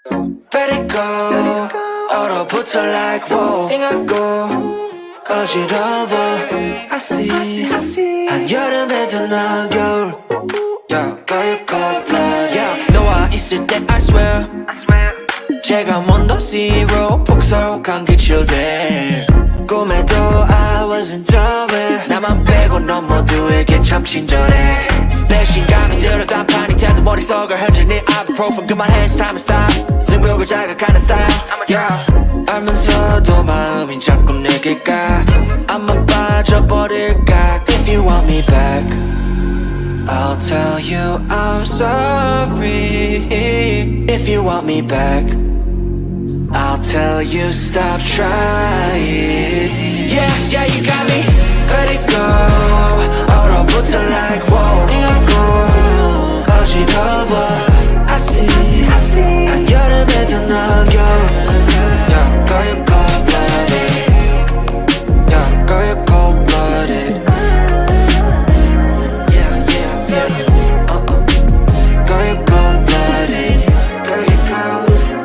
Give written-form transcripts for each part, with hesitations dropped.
Let it go. 얼어붙어 like whoa. 띵하고 어지러워. I see. 한여름에도 넌 겨울. Yeah, girl, you cold blood. Yeah, 너와 있을 때 I swear. 제가 먼저 zero 폭설한 기출들. 꿈에도 I wasn't dumb. 나만 빼고 넌 모두에게 참 친절해. 배신감이 들어 단판이 태도 머릿속을 흔드니 ibuprofen 그만해 it's time to stop. 승부욕을 자극하는 style. Yeah, 알면서도 마음이 자꾸 내게 가. 아마 빠져버릴까. If you want me back, I'll tell you I'm sorry. If you want me back, I'll tell you stop trying. Yeah, you got me. Let it go. 얼어붙어 like whoa. 띵하고 어지러워. I see. 한여름에도 넌 겨울. Yeah, girl, you cold-blooded. Yeah, girl, you cold-blooded. Yeah. Girl, you cold-blooded.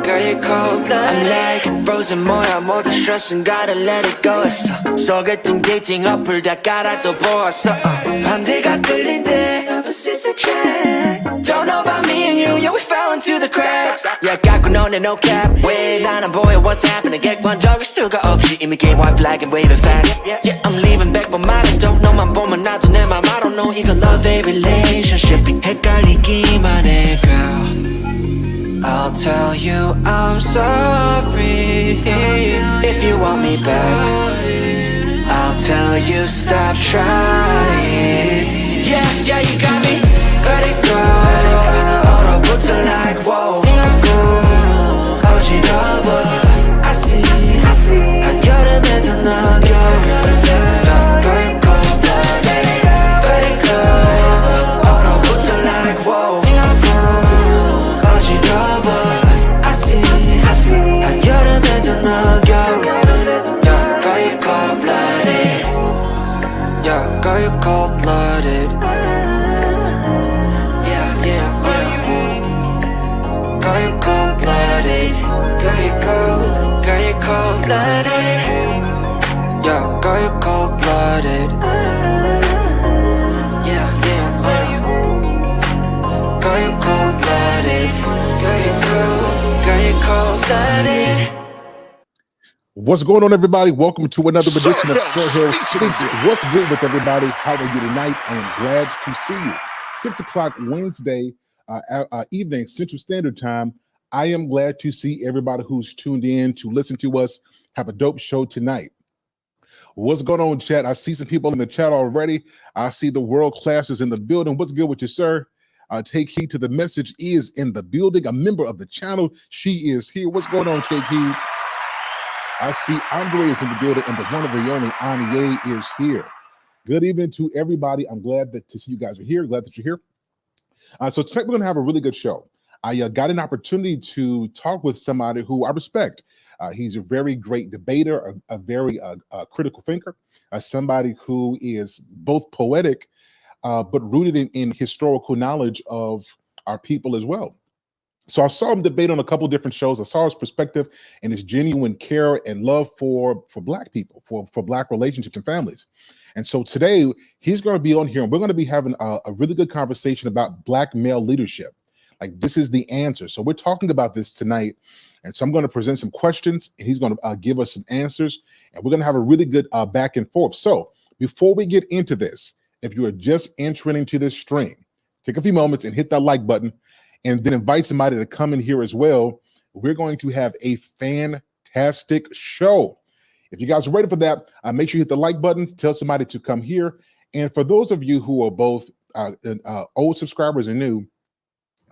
Girl, you cold-blooded. I'm like frozen 뭐야 모든 스트레스는 gotta let it go 했어. 소개팅 데이팅 어플 다 깔아 또 보았어. 반대가 끌린대 opposites attract. Don't know about me and you, yeah we fell into the cracks. Yeah 깎고 너네 no cap. 왜 나는 보여 what's happening. 객관적일 수가 없이 이미 game white flag and waving fast. Yeah I'm leaving back but 말해도 너만 보면 나도 내 맘 I don't know 이거 love a relationship이 헷갈리기만 해 girl. I'll tell you I'm sorry. If you want me back, I'll tell you stop trying. Yeah, you got me. Let it go. 얼어붙어 like whoa. 띵하고 어지러워. I see. 한여름에도 넌 겨울. Girl, you cold-blooded. Let it go. 얼어붙어 like whoa. 띵하고 어지러워. I see. 한여름에도 넌 겨울. Yeah, girl, you cold-blooded. Yeah, girl, you cold-blooded. Yeah. Girl, you cold-blooded. Girl, you cold-blooded. Yeah, girl, you cold-blooded. Yeah. Girl, you cold-blooded. Girl, you cold-blooded. What's going on, everybody? Welcome to another edition of Sir Hill Speaks. What's good with everybody? How are you tonight? I am glad to see you. 6 o'clock Wednesday evening, Central Standard Time. I am glad to see everybody who's tuned in to listen to us have a dope show tonight. What's going on, chat? I see some people in the chat already. I see the world class is in the building. What's good with you, sir? Take heed to the message is in the building. A member of the channel. She is here. What's going on, Take Heed? I see Andre is in the building, and the one of the only Anye is here. Good evening to everybody. I'm glad to see you guys are here. Glad that you're here. So tonight we're going to have a really good show. I got an opportunity to talk with somebody who I respect. He's a very great debater, a very critical thinker, somebody who is both poetic, but rooted in historical knowledge of our people as well. So I saw him debate on a couple different shows. I saw his perspective and his genuine care and love for Black people, for Black relationships and families. And so today he's going to be on here and we're going to be having a really good conversation about Black male leadership. Like this is the answer. So we're talking about this tonight. And so I'm going to present some questions and he's going to give us some answers. And we're going to have a really good back and forth. So before we get into this, if you are just entering into this stream, take a few moments and hit that like button. And then invite somebody to come in here as well. We're going to have a fantastic show. If you guys are ready for that, make sure you hit the like button, tell somebody to come here. And for those of you who are both old subscribers and new,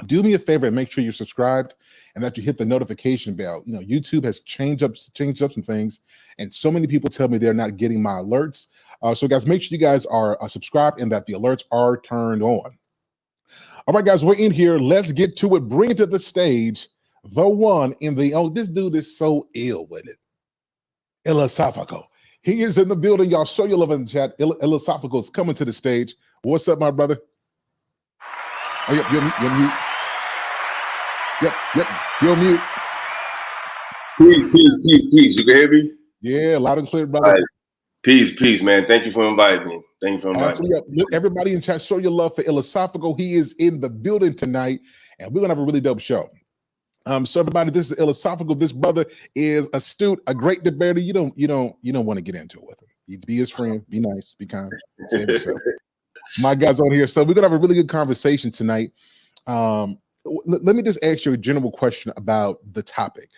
do me a favor and make sure you're subscribed and that you hit the notification bell. You know, YouTube has changed up some things, and so many people tell me they're not getting my alerts. So guys, make sure you guys are subscribed and that the alerts are turned on. All right, guys, we're in here. Let's get to it. Bring it to the stage. The one in the, oh, this dude is so ill with it. Ilosophical. He is in the building. Y'all show your love in the chat. Ilosophical is coming to the stage. What's up, my brother? Oh, yep, you're mute. Yep. You're on mute. Peace. You can hear me? Yeah, loud and clear, brother. All right. Peace, man. Thank you for inviting me. Absolutely. Everybody in chat, show your love for Ilosophical. He is in the building tonight, and we're gonna have a really dope show. So everybody, this is Ilosophical. This brother is astute, a great debater. You don't want to get into it with him. You be his friend, be nice, be kind, save yourself. My guys on here. So we're gonna have a really good conversation tonight. Let me just ask you a general question about the topic.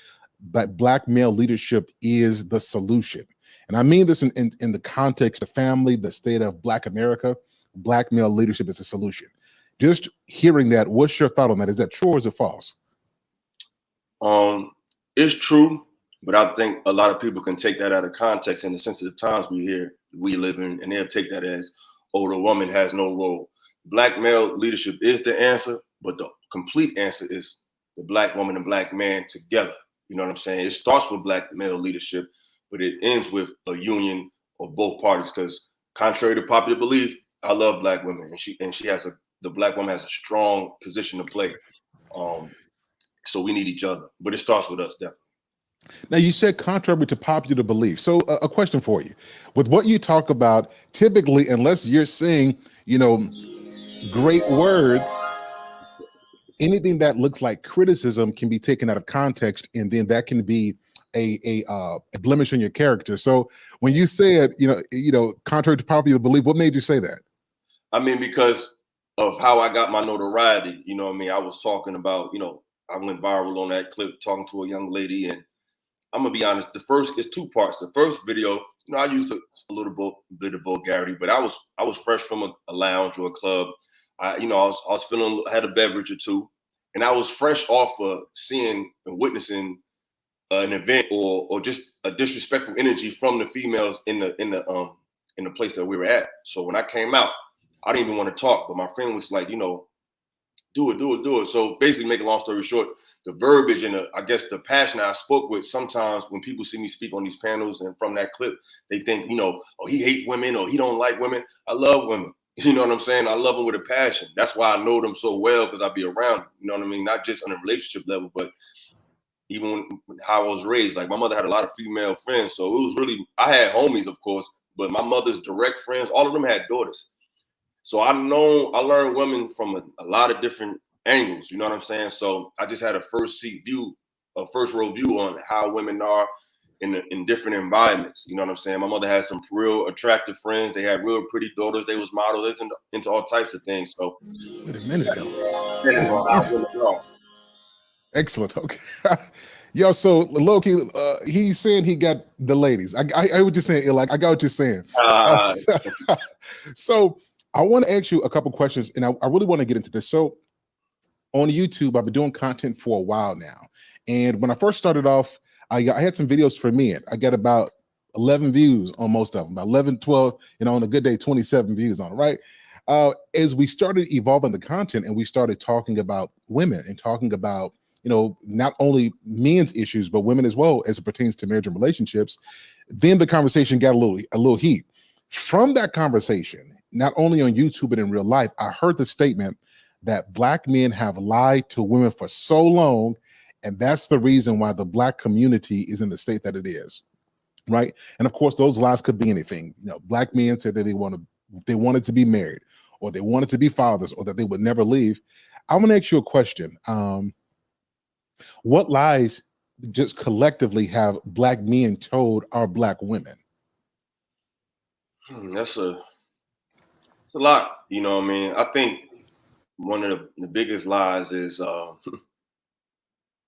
But Black male leadership is the solution. And I mean this in the context of family, the state of Black America. Black male leadership is the solution. Just hearing that, what's your thought on that? Is that true or is it false? It's true, but I think a lot of people can take that out of context in the sensitive times we live in, and they'll take that as, oh, the woman has no role. Black male leadership is the answer, but the complete answer is the Black woman and Black man together. You know what I'm saying? It starts with Black male leadership, but it ends with a union of both parties. Because contrary to popular belief, I love Black women, and the Black woman has a strong position to play. So we need each other, but it starts with us, definitely. Now, you said contrary to popular belief. So a question for you. With what you talk about, typically, unless you're saying, great words, anything that looks like criticism can be taken out of context, and then that can be a blemish in your character. So when you said, contrary to popular belief, what made you say that? I mean, because of how I got my notoriety, you know what I mean? I was talking about, I went viral on that clip talking to a young lady, and I'm gonna be honest, it's two parts. The first video, I used a little bit of vulgarity, but I was fresh from a lounge or a club. I was feeling, had a beverage or two, and I was fresh off of seeing and witnessing an event or just a disrespectful energy from the females in the place that we were at. So when I came out, I didn't even want to talk, but my friend was like, do it. So basically, make a long story short, the verbiage and I guess the passion I spoke with, sometimes when people see me speak on these panels and from that clip, they think, oh, he hates women or he don't like women. I love women. You know what I'm saying? I love them with a passion. That's why I know them so well, because I be around them. You know what I mean? Not just on a relationship level, but even how I was raised. Like, my mother had a lot of female friends. So it was really, I had homies, of course, but my mother's direct friends, all of them had daughters. So I learned women from a lot of different angles, you know what I'm saying? So I just had a first row view on how women are in different environments, you know what I'm saying? My mother had some real attractive friends. They had real pretty daughters. They was models into all types of things. So wait a minute. Excellent. Okay. Yo, so Loki, he's saying he got the ladies. I was just saying, like, I got what you're saying. So I want to ask you a couple questions, and I really want to get into this. So on YouTube, I've been doing content for a while now. And when I first started off, I had some videos for men. I got about 11 views on most of them, about 11, 12, on a good day, 27 views on it, right? As we started evolving the content and we started talking about women and talking about, not only men's issues, but women as well as it pertains to marriage and relationships, then the conversation got a little heat. From that conversation, not only on YouTube, but in real life, I heard the statement that Black men have lied to women for so long, and that's the reason why the Black community is in the state that it is, right? And of course, those lies could be anything. Black men said that they wanted to be married, or they wanted to be fathers, or that they would never leave. I'm going to ask you a question. What lies just collectively have Black men told our Black women? It's a lot, you know what I mean? I think one of the biggest lies is that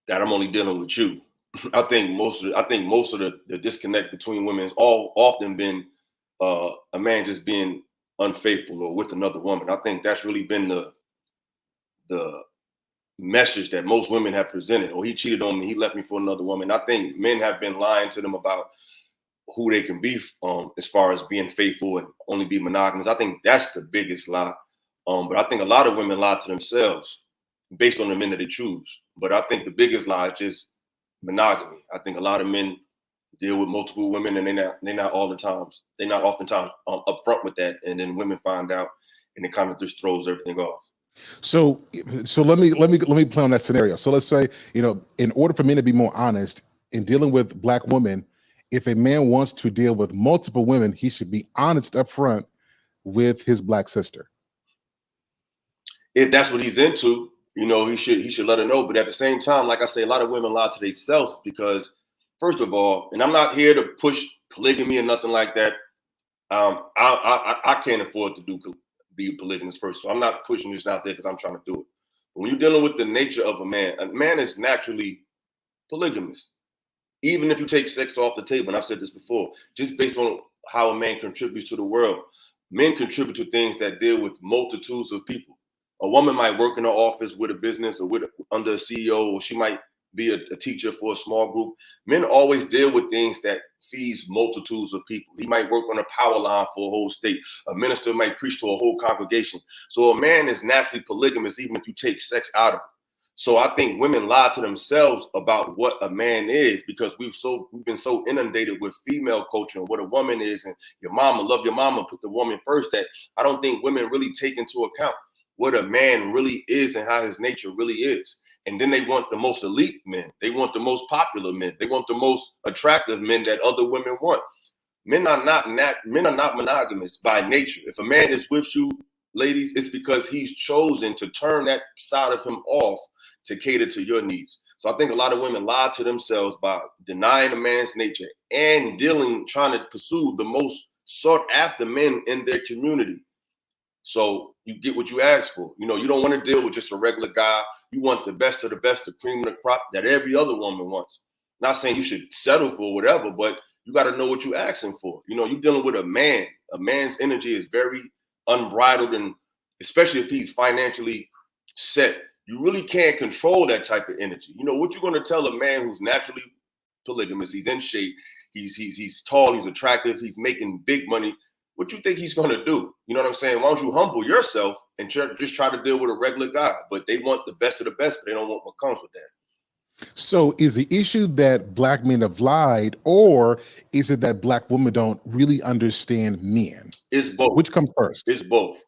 I'm only dealing with you. I think most of the disconnect between women has often been a man just being unfaithful or with another woman. I think that's really been the message that most women have presented. Or he cheated on me, he left me for another woman. I think men have been lying to them about who they can be as far as being faithful and only be monogamous. I think that's the biggest lie. But I think a lot of women lie to themselves based on the men that they choose. But I think the biggest lie is just monogamy. I think a lot of men deal with multiple women, and they're not oftentimes upfront with that. And then women find out, and it kind of just throws everything off. So let me play on that scenario. So let's say, in order for men to be more honest in dealing with black women, if a man wants to deal with multiple women, he should be honest up front with his black sister. If that's what he's into, he should let her know. But at the same time, like I say, a lot of women lie to themselves because, first of all, and I'm not here to push polygamy or nothing like that. I can't afford to be a polygamous person, so I'm not pushing this out there because I'm trying to do it. But when you're dealing with the nature of a man is naturally polygamous. Even if you take sex off the table, and I've said this before, just based on how a man contributes to the world, men contribute to things that deal with multitudes of people. A woman might work in an office with a business or under a CEO, or she might be a teacher for a small group. Men always deal with things that feeds multitudes of people. He might work on a power line for a whole state. A minister might preach to a whole congregation. So a man is naturally polygamous, even if you take sex out of it. So I think women lie to themselves about what a man is because we've been so inundated with female culture and what a woman is, and your mama, love your mama, put the woman first, that I don't think women really take into account what a man really is and how his nature really is. And then they want the most elite men. They want the most popular men. They want the most attractive men that other women want. Men are not monogamous by nature. If a man is with you, ladies, it's because he's chosen to turn that side of him off to cater to your needs. So I think a lot of women lie to themselves by denying a man's nature and trying to pursue the most sought after men in their community. So you get what you ask for. You don't want to deal with just a regular guy. You want the best of the best, the cream of the crop that every other woman wants. Not saying you should settle for whatever, but you got to know what you're asking for. You're dealing with a man. A man's energy is very unbridled, and especially if he's financially set, you really can't control that type of energy. What you're going to tell a man who's naturally polygamous, he's in shape, he's tall, he's attractive, he's making big money. What you think he's going to do? You know what I'm saying? Why don't you humble yourself and just try to deal with a regular guy? But they want the best of the best, but they don't want what comes with that. So is the issue that black men have lied, or is it that black women don't really understand men? It's both. Which comes first? It's both.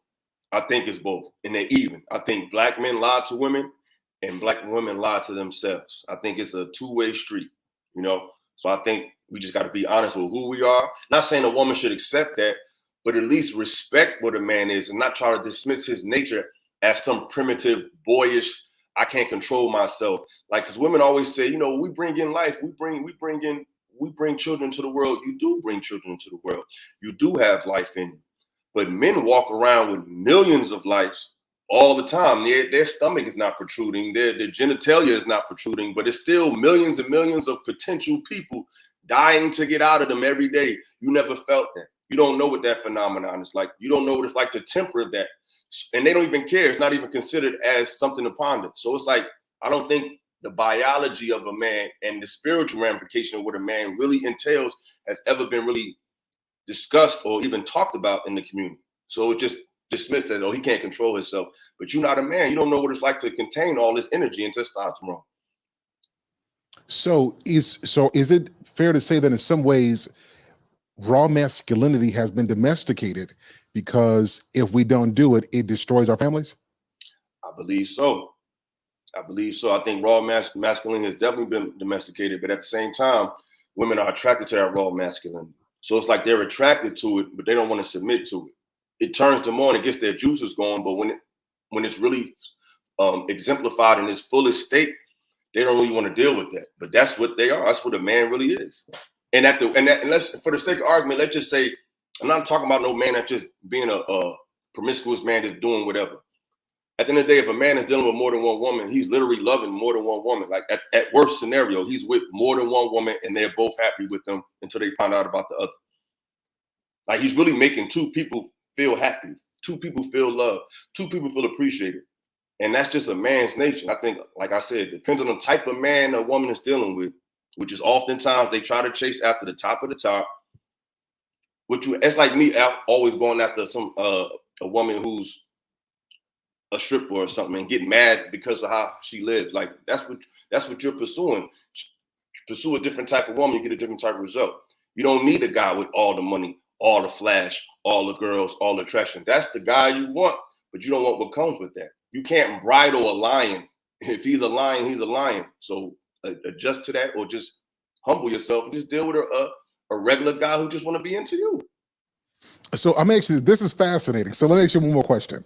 I think it's both. And they're even. I think black men lie to women and black women lie to themselves. I think it's a two-way street, So I think we just got to be honest with who we are. Not saying a woman should accept that, but at least respect what a man is and not try to dismiss his nature as some primitive, boyish, I can't control myself. Like, because women always say, we bring in life, we bring children to the world. You do bring children to the world. You do have life in you. But men walk around with millions of lives all the time. Their stomach is not protruding, their genitalia is not protruding, but it's still millions and millions of potential people dying to get out of them every day. You never felt that. You don't know what that phenomenon is like. You don't know what it's like to temper that. And they don't even care. It's not even considered as something to ponder. So it's like, I don't think the biology of a man and the spiritual ramification of what a man really entails has ever been really discussed or even talked about in the community. So it just dismissed that, he can't control himself. But you're not a man. You don't know what it's like to contain all this energy and testosterone. So is it fair to say that in some ways raw masculinity has been domesticated, because if we don't do it, it destroys our families? I believe so. I think raw masculinity has definitely been domesticated, but at the same time, women are attracted to that raw masculinity. So it's like they're attracted to it, but they don't want to submit to it. It turns them on, it gets their juices going, but when it's really exemplified in its fullest state, they don't really want to deal with that. But that's what they are. That's what a man really is. And let's, for the sake of argument, let's just say, I'm not talking about no man that's just being a promiscuous man that's doing whatever. At the end of the day, if a man is dealing with more than one woman, he's literally loving more than one woman. Like at worst scenario, he's with more than one woman and they're both happy with them until they find out about the other. Like, he's really making two people feel happy, two people feel loved, two people feel appreciated. And that's just a man's nature. I think, like I said, depends on the type of man a woman is dealing with, which is oftentimes they try to chase after the top of the top. It's like me always going after a woman who's a stripper or something and get mad because of how she lives. Like, that's what you're pursuing. Pursue a different type of woman, you get a different type of result. You don't need a guy with all the money, all the flash, all the girls, all the attraction. That's the guy you want, but you don't want what comes with that. you can't bridle a lion. If he's a lion, he's a lion. So adjust to that, or just humble yourself and just deal with a regular guy who just want to be into you. So I'm actually, this is fascinating. So let me ask you one more question.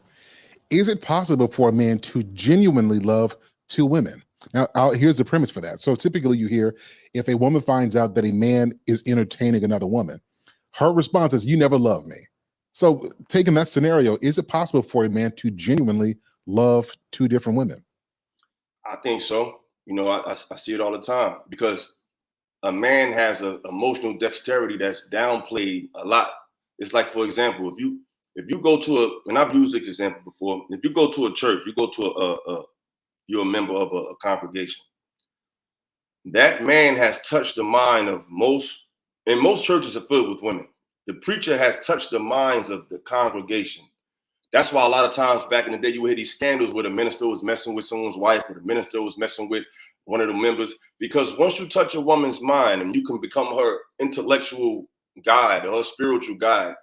Is it possible for a man to genuinely love two women? Now, here's the premise for that. So typically you hear, if a woman finds out that a man is entertaining another woman, her response is, you never loved me. So taking that scenario, is it possible for a man to genuinely love two different women? I think so. You know, I see it all the time, because a man has an emotional dexterity that's downplayed a lot. It's like, for example, if you go to and I've used this example before, if you go to a church, you go to you're a member of a congregation. That man has touched the mind of most churches are filled with women. The preacher has touched the minds of the congregation. That's why a lot of times back in the day, you would hear these scandals where the minister was messing with someone's wife, or the minister was messing with one of the members. Because once you touch a woman's mind and you can become her intellectual guide or her spiritual guide,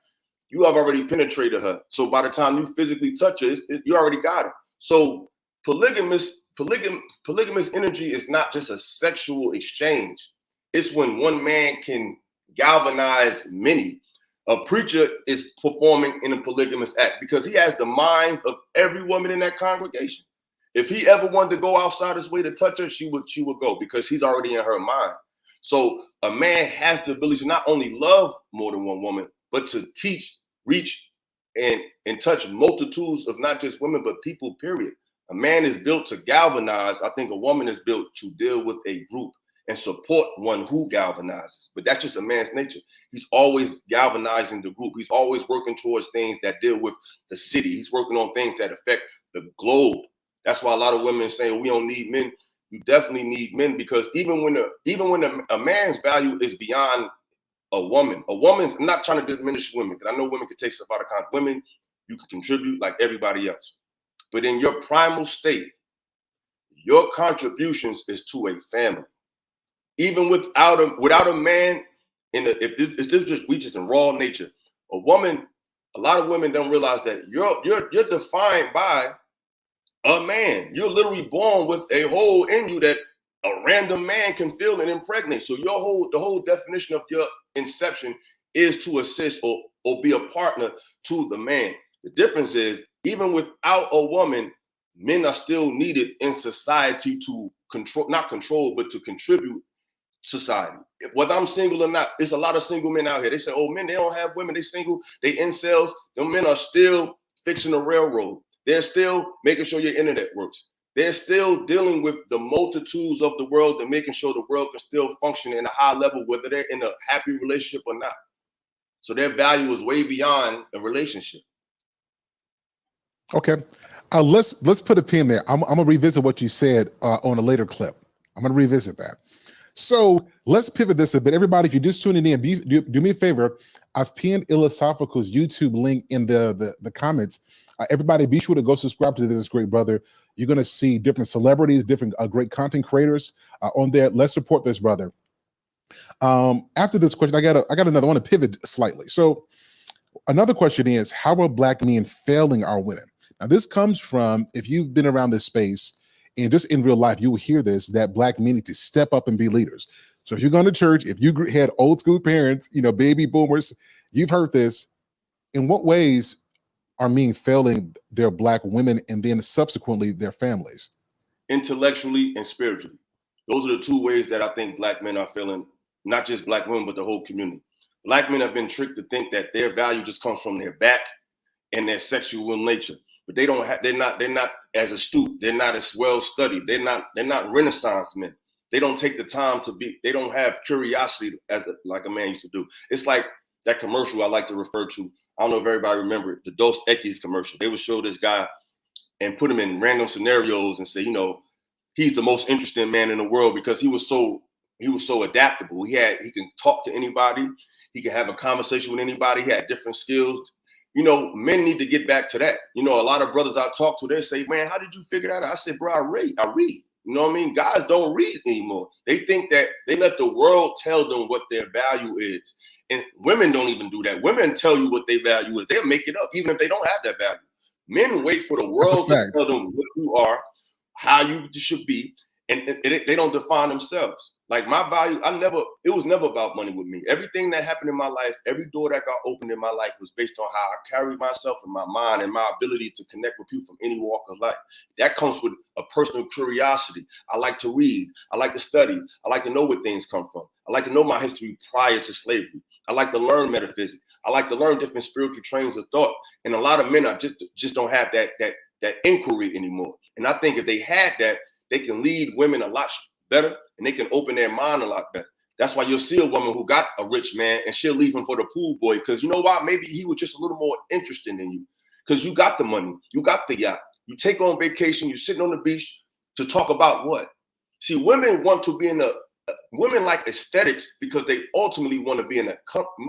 you have already penetrated her. So by the time you physically touch her, you already got her. So polygamous energy is not just a sexual exchange. It's when one man can galvanize many. A preacher is performing in a polygamous act because he has the minds of every woman in that congregation. If he ever wanted to go outside his way to touch her, she would go, because he's already in her mind. So a man has the ability to not only love more than one woman, but to teach, reach, and touch multitudes of not just women, but people, period. A man is built to galvanize. I think a woman is built to deal with a group and support one who galvanizes. But that's just a man's nature. He's always galvanizing the group. He's always working towards things that deal with the city. He's working on things that affect the globe. That's why a lot of women say, we don't need men. You definitely need men, because even when a man's value is beyond a woman, I'm not trying to diminish women, because I know women can take stuff out of context. Women, you can contribute like everybody else. But in your primal state, your contributions is to a family. Even without a man, if this we just in raw nature, a lot of women don't realize that you're defined by a man. You're literally born with a hole in you that a random man can fill and impregnate. So the whole definition of your inception is to assist or be a partner to the man. The difference is, even without a woman, men are still needed in society to not control, but to contribute society. Whether I'm single or not, there's a lot of single men out here. They say, oh, men, they don't have women, they single, they incels. Them men are still fixing a railroad. They're still making sure your internet works. They're still dealing with the multitudes of the world and making sure the world can still function in a high level, whether they're in a happy relationship or not. So their value is way beyond a relationship. Okay. Let's put a pin there. I'm gonna revisit what you said on a later clip. I'm gonna revisit that. So let's pivot this a bit. Everybody, if you're just tuning in, do me a favor. I've pinned Ilisophica's YouTube link in the comments. Everybody, be sure to go subscribe to this great brother. You're going to see different celebrities, different great content creators on there. Let's support this brother. After this question, I got another one to pivot slightly. So another question is, how are Black men failing our women? Now, this comes from, if you've been around this space and just in real life, you will hear this, that Black men need to step up and be leaders. So if you're going to church, if you had old school parents, baby boomers, you've heard this. In what ways are men failing their Black women and then subsequently their families? Intellectually and spiritually. Those are the two ways that I think Black men are failing, not just Black women, but the whole community. Black men have been tricked to think that their value just comes from their back and their sexual nature. But they're not as astute. They're not as well studied. They're not Renaissance men. They don't take the time they don't have curiosity like a man used to do. It's like that commercial I like to refer to. I don't know if everybody remember the Dos Equis commercial. They would show this guy and put him in random scenarios and say, he's the most interesting man in the world because he was so adaptable. He can talk to anybody. He can have a conversation with anybody. He had different skills. Men need to get back to that. A lot of brothers I talk to, they say, man, how did you figure that out? I said, bro, I read. You know what I mean? Guys don't read anymore. They think that they let the world tell them what their value is. And women don't even do that. Women tell you what their value is. They'll make it up, even if they don't have that value. Men wait for the That's a world to fact. tell them what you are, how you should be, and they don't define themselves. Like my value, it was never about money with me. Everything that happened in my life, every door that got opened in my life was based on how I carried myself and my mind and my ability to connect with people from any walk of life. That comes with a personal curiosity. I like to read. I like to study. I like to know where things come from. I like to know my history prior to slavery. I like to learn metaphysics. I like to learn different spiritual trains of thought. And a lot of men are just don't have that inquiry anymore. And I think if they had that, they can lead women a lot better and they can open their mind a lot better. That's why you'll see a woman who got a rich man and she'll leave him for the pool boy. Because you know why? Maybe he was just a little more interested in you. Because you got the money, you got the yacht, you take on vacation, you're sitting on the beach to talk about what? See, women want to be in women like aesthetics because they ultimately want to be in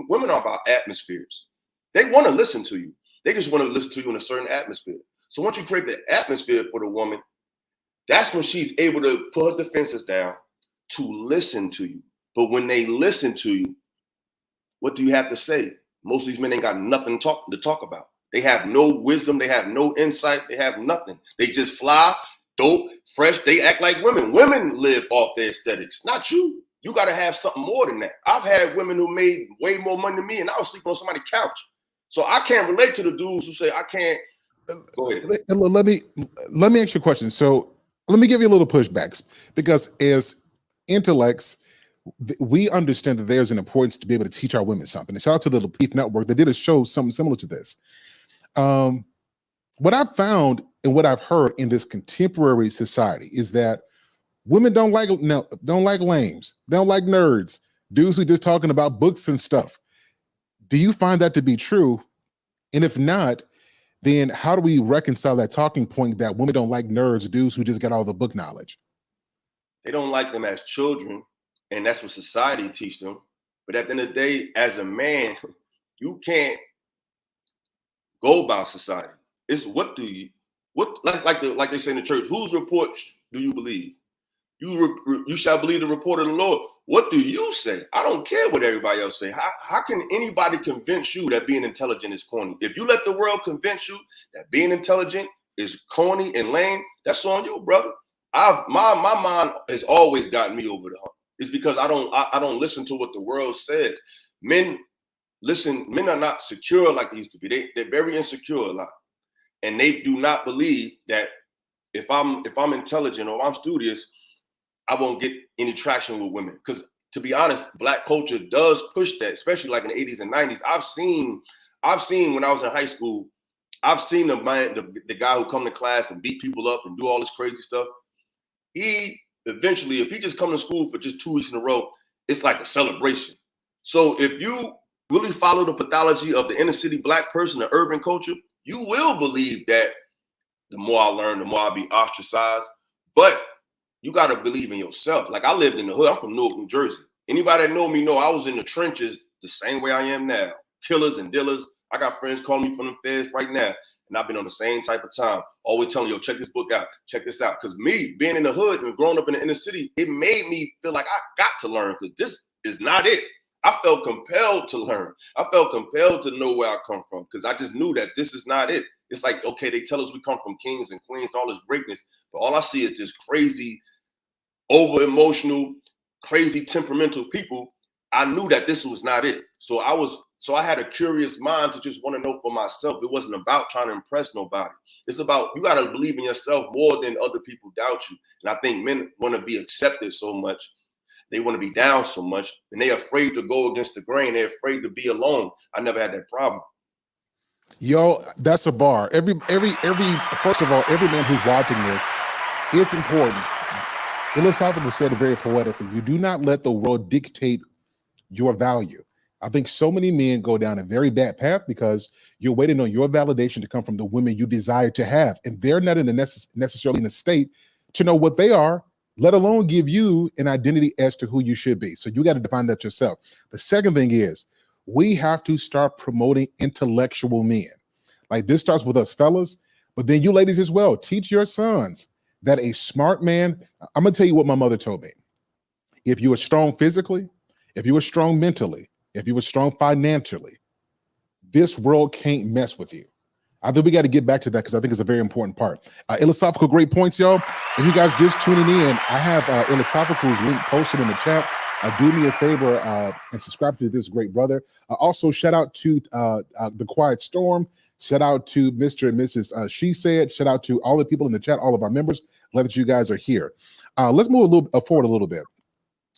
women are about atmospheres. They want to listen to you. They just want to listen to you in a certain atmosphere. So once you create the atmosphere for the woman, that's when she's able to put her defenses down to listen to you. But when they listen to you, what do you have to say? Most of these men ain't got nothing to talk about. They have no wisdom. They have no insight. They have nothing. They just fly, dope, fresh. They act like women. Women live off their aesthetics, not you. You got to have something more than that. I've had women who made way more money than me, and I was sleeping on somebody's couch. So I can't relate to the dudes who say I can't. Go ahead. Let me ask you a question. So let me give you a little pushback, because as intellects, we understand that there's an importance to be able to teach our women something. And shout out to the Lapeef Network. They did a show something similar to this. What I've found and what I've heard in this contemporary society is that women don't like lames, don't like nerds, dudes who just talking about books and stuff. Do you find that to be true? And if not, then how do we reconcile that talking point that women don't like nerds, dudes who just got all the book knowledge? They don't like them as children, and that's what society teach them. But at the end of the day, as a man, you can't go by society. It's like they say in the church, whose report do you believe? You shall believe the report of the Lord. What do you say? I don't care what everybody else say. How can anybody convince you that being intelligent is corny? If you let the world convince you that being intelligent is corny and lame, that's on you, brother. My mind has always gotten me over the hump. It's because I don't listen to what the world says. Men are not secure like they used to be. They're very insecure a lot. And they do not believe that if I'm intelligent or I'm studious, I won't get any traction with women. Because to be honest, Black culture does push that, especially like in the 80s and 90s. I've seen when I was in high school, I've seen the guy who come to class and beat people up and do all this crazy stuff. He eventually, if he just come to school for just 2 weeks in a row, it's like a celebration. So if you really follow the pathology of the inner city Black person, the urban culture, you will believe that the more I learn, the more I'll be ostracized. But you got to believe in yourself. Like I lived in the hood. I'm from Newark, New Jersey. Anybody that know me know I was in the trenches the same way I am now. Killers and dealers. I got friends calling me from the feds right now. And I've been on the same type of time. Always telling you, check this book out. Check this out. Because me being in the hood and growing up in the inner city, it made me feel like I got to learn because this is not it. I felt compelled to learn. I felt compelled to know where I come from because I just knew that this is not it. It's like, okay, they tell us we come from kings and queens and all this greatness, but all I see is just crazy, over-emotional, crazy, temperamental people. I knew that this was not it. So I had a curious mind to just want to know for myself. It wasn't about trying to impress nobody. It's about, you got to believe in yourself more than other people doubt you. And I think men want to be accepted so much. They want to be down so much, and they're afraid to go against the grain. They're afraid to be alone. I never had that problem. Yo, that's a bar. First of all, every man who's watching this, it's important. Philosophical said it very poetically. You do not let the world dictate your value. I think so many men go down a very bad path because you're waiting on your validation to come from the women you desire to have, and they're not necessarily in a state to know what they are, let alone give you an identity as to who you should be. So you got to define that yourself. The second thing is we have to start promoting intellectual men. Like this starts with us fellas, but then you ladies as well. Teach your sons that a smart man, I'm going to tell you what my mother told me. If you are strong physically, if you are strong mentally, if you are strong financially, this world can't mess with you. I think we got to get back to that because I think it's a very important part. Philosophical, great points, y'all. If you guys just tuning in, I have Philosophical's link posted in the chat. Do me a favor and subscribe to this great brother. Also, shout out to The Quiet Storm. Shout out to Mr. and Mrs. She Said. Shout out to all the people in the chat, all of our members. Glad that you guys are here. Let's move forward a little bit.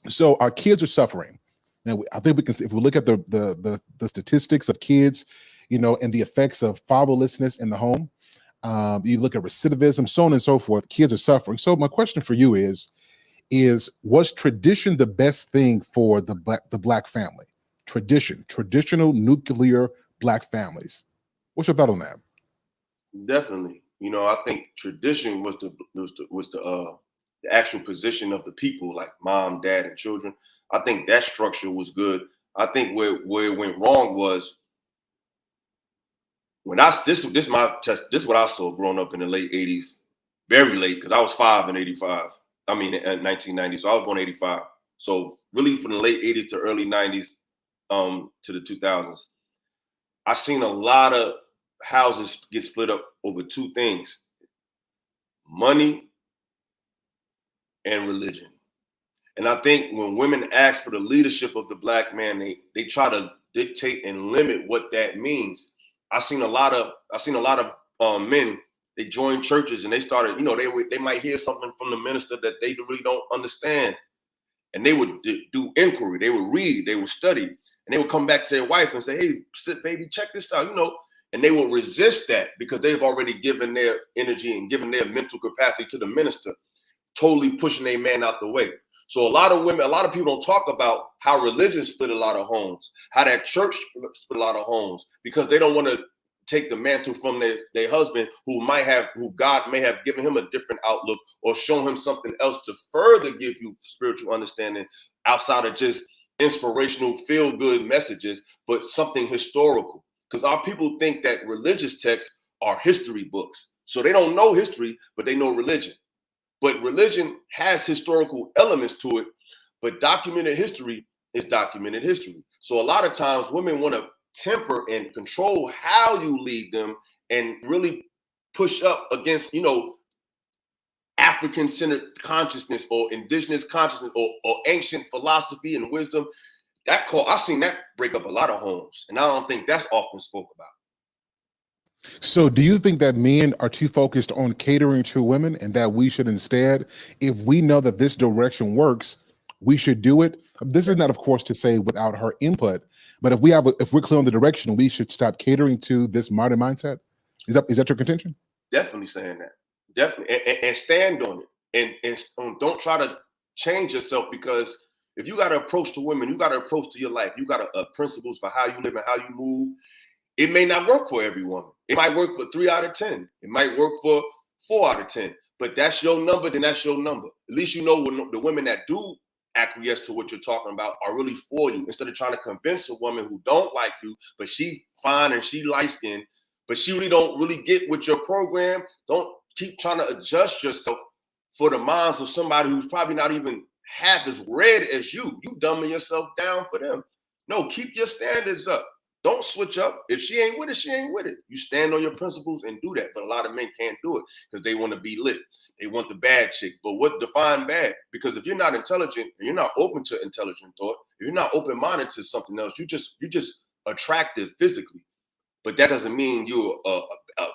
So our kids are suffering. Now, I think we can, if we look at the statistics of kids, you know, and the effects of fatherlessness in the home, you look at recidivism, so on and so forth. Kids are suffering. So my question for you is was tradition the best thing for the black family? Traditional nuclear black families. What's your thought on that? Definitely. You know, I think tradition was the actual position of the people, like mom, dad, and children. I think that structure was good. I think where it went wrong was when this is what I saw growing up in the late 80s, very late, because I was 5 in 85. I mean, in 1990, so I was born 85. So really from the late 80s to early 90s to the 2000s, I seen a lot of houses get split up over two things: money and religion. And I think when women ask for the leadership of the black man, they try to dictate and limit what that means. I seen a lot of men. They joined churches and they started, you know, they might hear something from the minister that they really don't understand, and they would do inquiry. They would read, they would study, and they would come back to their wife and say, "Hey, sit, baby, check this out," you know. And they will resist that because they've already given their energy and given their mental capacity to the minister, totally pushing their man out the way. So a lot of people don't talk about how religion split a lot of homes, how that church split a lot of homes, because they don't want to take the mantle from their husband who God may have given him a different outlook or shown him something else to further give you spiritual understanding outside of just inspirational feel-good messages, but something historical. Because our people think that religious texts are history books. So they don't know history, but they know religion. But religion has historical elements to it, but documented history is documented history. So a lot of times women want to temper and control how you lead them and really push up against, you know, African-centered consciousness or indigenous consciousness or ancient philosophy and wisdom. I've seen that break up a lot of homes, and I don't think that's often spoke about. So do you think that men are too focused on catering to women and that we should instead, if we know that this direction works, we should do it? This is not, of course, to say without her input, but if we're clear on the direction, we should stop catering to this modern mindset. Is that your contention? Definitely saying that. Definitely. And stand on it. And don't try to change yourself, because if you got an approach to women, you got an approach to your life, you got principles for how you live and how you move. It may not work for every woman. It might work for 3 out of 10. It might work for 4 out of 10. But that's your number, then that's your number. At least you know when the women that do acquiesce to what you're talking about are really for you, instead of trying to convince a woman who don't like you, but she fine and she light-skinned, but she really don't really get with your program. Don't keep trying to adjust yourself for the minds of somebody who's probably not even half as red as you. You dumbing yourself down for them. No, keep your standards up. Don't switch up. If she ain't with it, she ain't with it. You stand on your principles and do that. But a lot of men can't do it because they want to be lit. They want the bad chick. But what define bad? Because if you're not intelligent and you're not open to intelligent thought, if you're not open-minded to something else, you're just attractive physically. But that doesn't mean you're a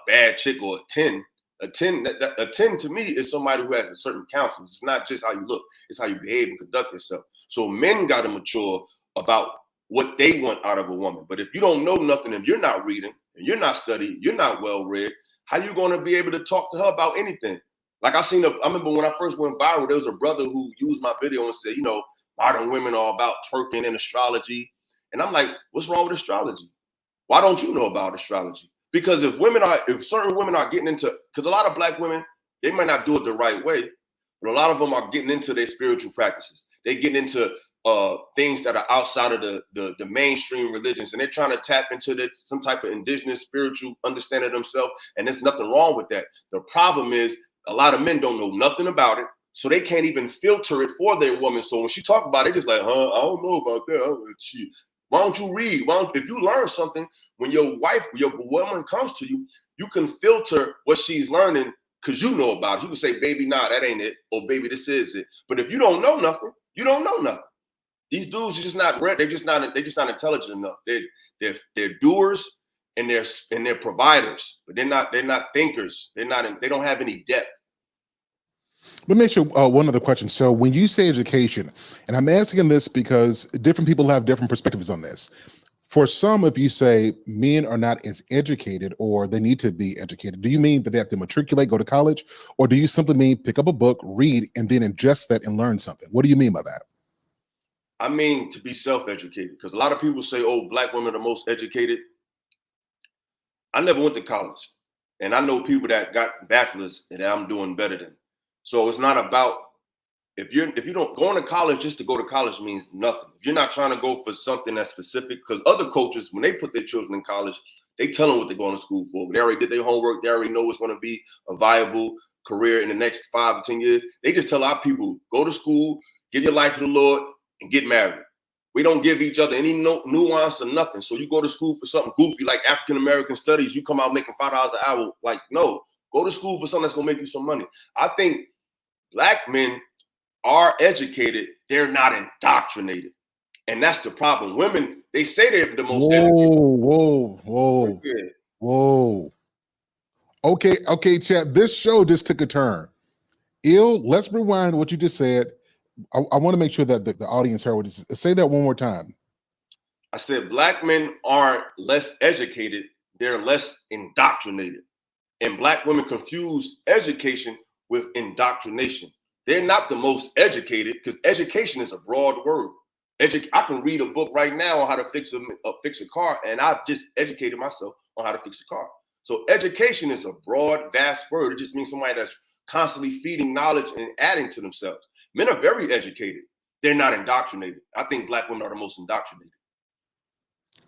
bad chick or a 10. A 10 to me is somebody who has a certain countenance. It's not just how you look, it's how you behave and conduct yourself. So men got to mature about what they want out of a woman. But if you don't know nothing, if you're not reading and you're not studying, you're not well read, how you going to be able to talk to her about anything? Like I remember when I first went viral, there was a brother who used my video and said, you know, modern women are about twerking and astrology. And I'm like, what's wrong with astrology? Why don't you know about astrology? Because if certain women are getting into, because a lot of black women, they might not do it the right way, but a lot of them are getting into their spiritual practices. They getting into things that are outside of the mainstream religions, and they're trying to tap into some type of indigenous spiritual understanding of themselves, and there's nothing wrong with that. The problem is a lot of men don't know nothing about it, so they can't even filter it for their woman. So when she talk about it, they're just like, I don't know about that. Why don't you read? If you learn something, when your woman comes to you, you can filter what she's learning because you know about it. You can say, baby, nah, that ain't it. Or baby, this is it. But if you don't know nothing, you don't know nothing. These dudes are just not read. They're just not intelligent enough. They're doers and they're providers, but they're not thinkers. They don't have any depth. Let me ask you one other question. So when you say education, and I'm asking this because different people have different perspectives on this. For some, if you say men are not as educated or they need to be educated, do you mean that they have to matriculate, go to college? Or do you simply mean pick up a book, read, and then ingest that and learn something? What do you mean by that? I mean to be self-educated, because a lot of people say, oh, black women are the most educated. I never went to college, and I know people that got bachelors and I'm doing better than. So it's not about, if you don't going to college just to go to college means nothing. If you're not trying to go for something that's specific, because other coaches, when they put their children in college, they tell them what they're going to school for. They already did their homework. They already know it's going to be a viable career in the next 5 to 10 years. They just tell our people, go to school, give your life to the Lord, and get married. We don't give each other any nuance or nothing. So you go to school for something goofy like African-American studies, you come out making $5 an hour. Like, no, go to school for something that's going to make you some money. I think black men are educated. They're not indoctrinated. And that's the problem. Women, they say they're the most educated. Whoa. Okay, chat. This show just took a turn. Let's rewind what you just said. I want to make sure that the audience heard what you said. Say that one more time. I said black men aren't less educated. They're less indoctrinated. And black women confuse education with indoctrination. They're not the most educated because education is a broad word. I can read a book right now on how to fix a car, and I've just educated myself on how to fix a car. So education is a broad, vast word. It just means somebody that's constantly feeding knowledge and adding to themselves. Men are very educated. They're not indoctrinated. I think black women are the most indoctrinated.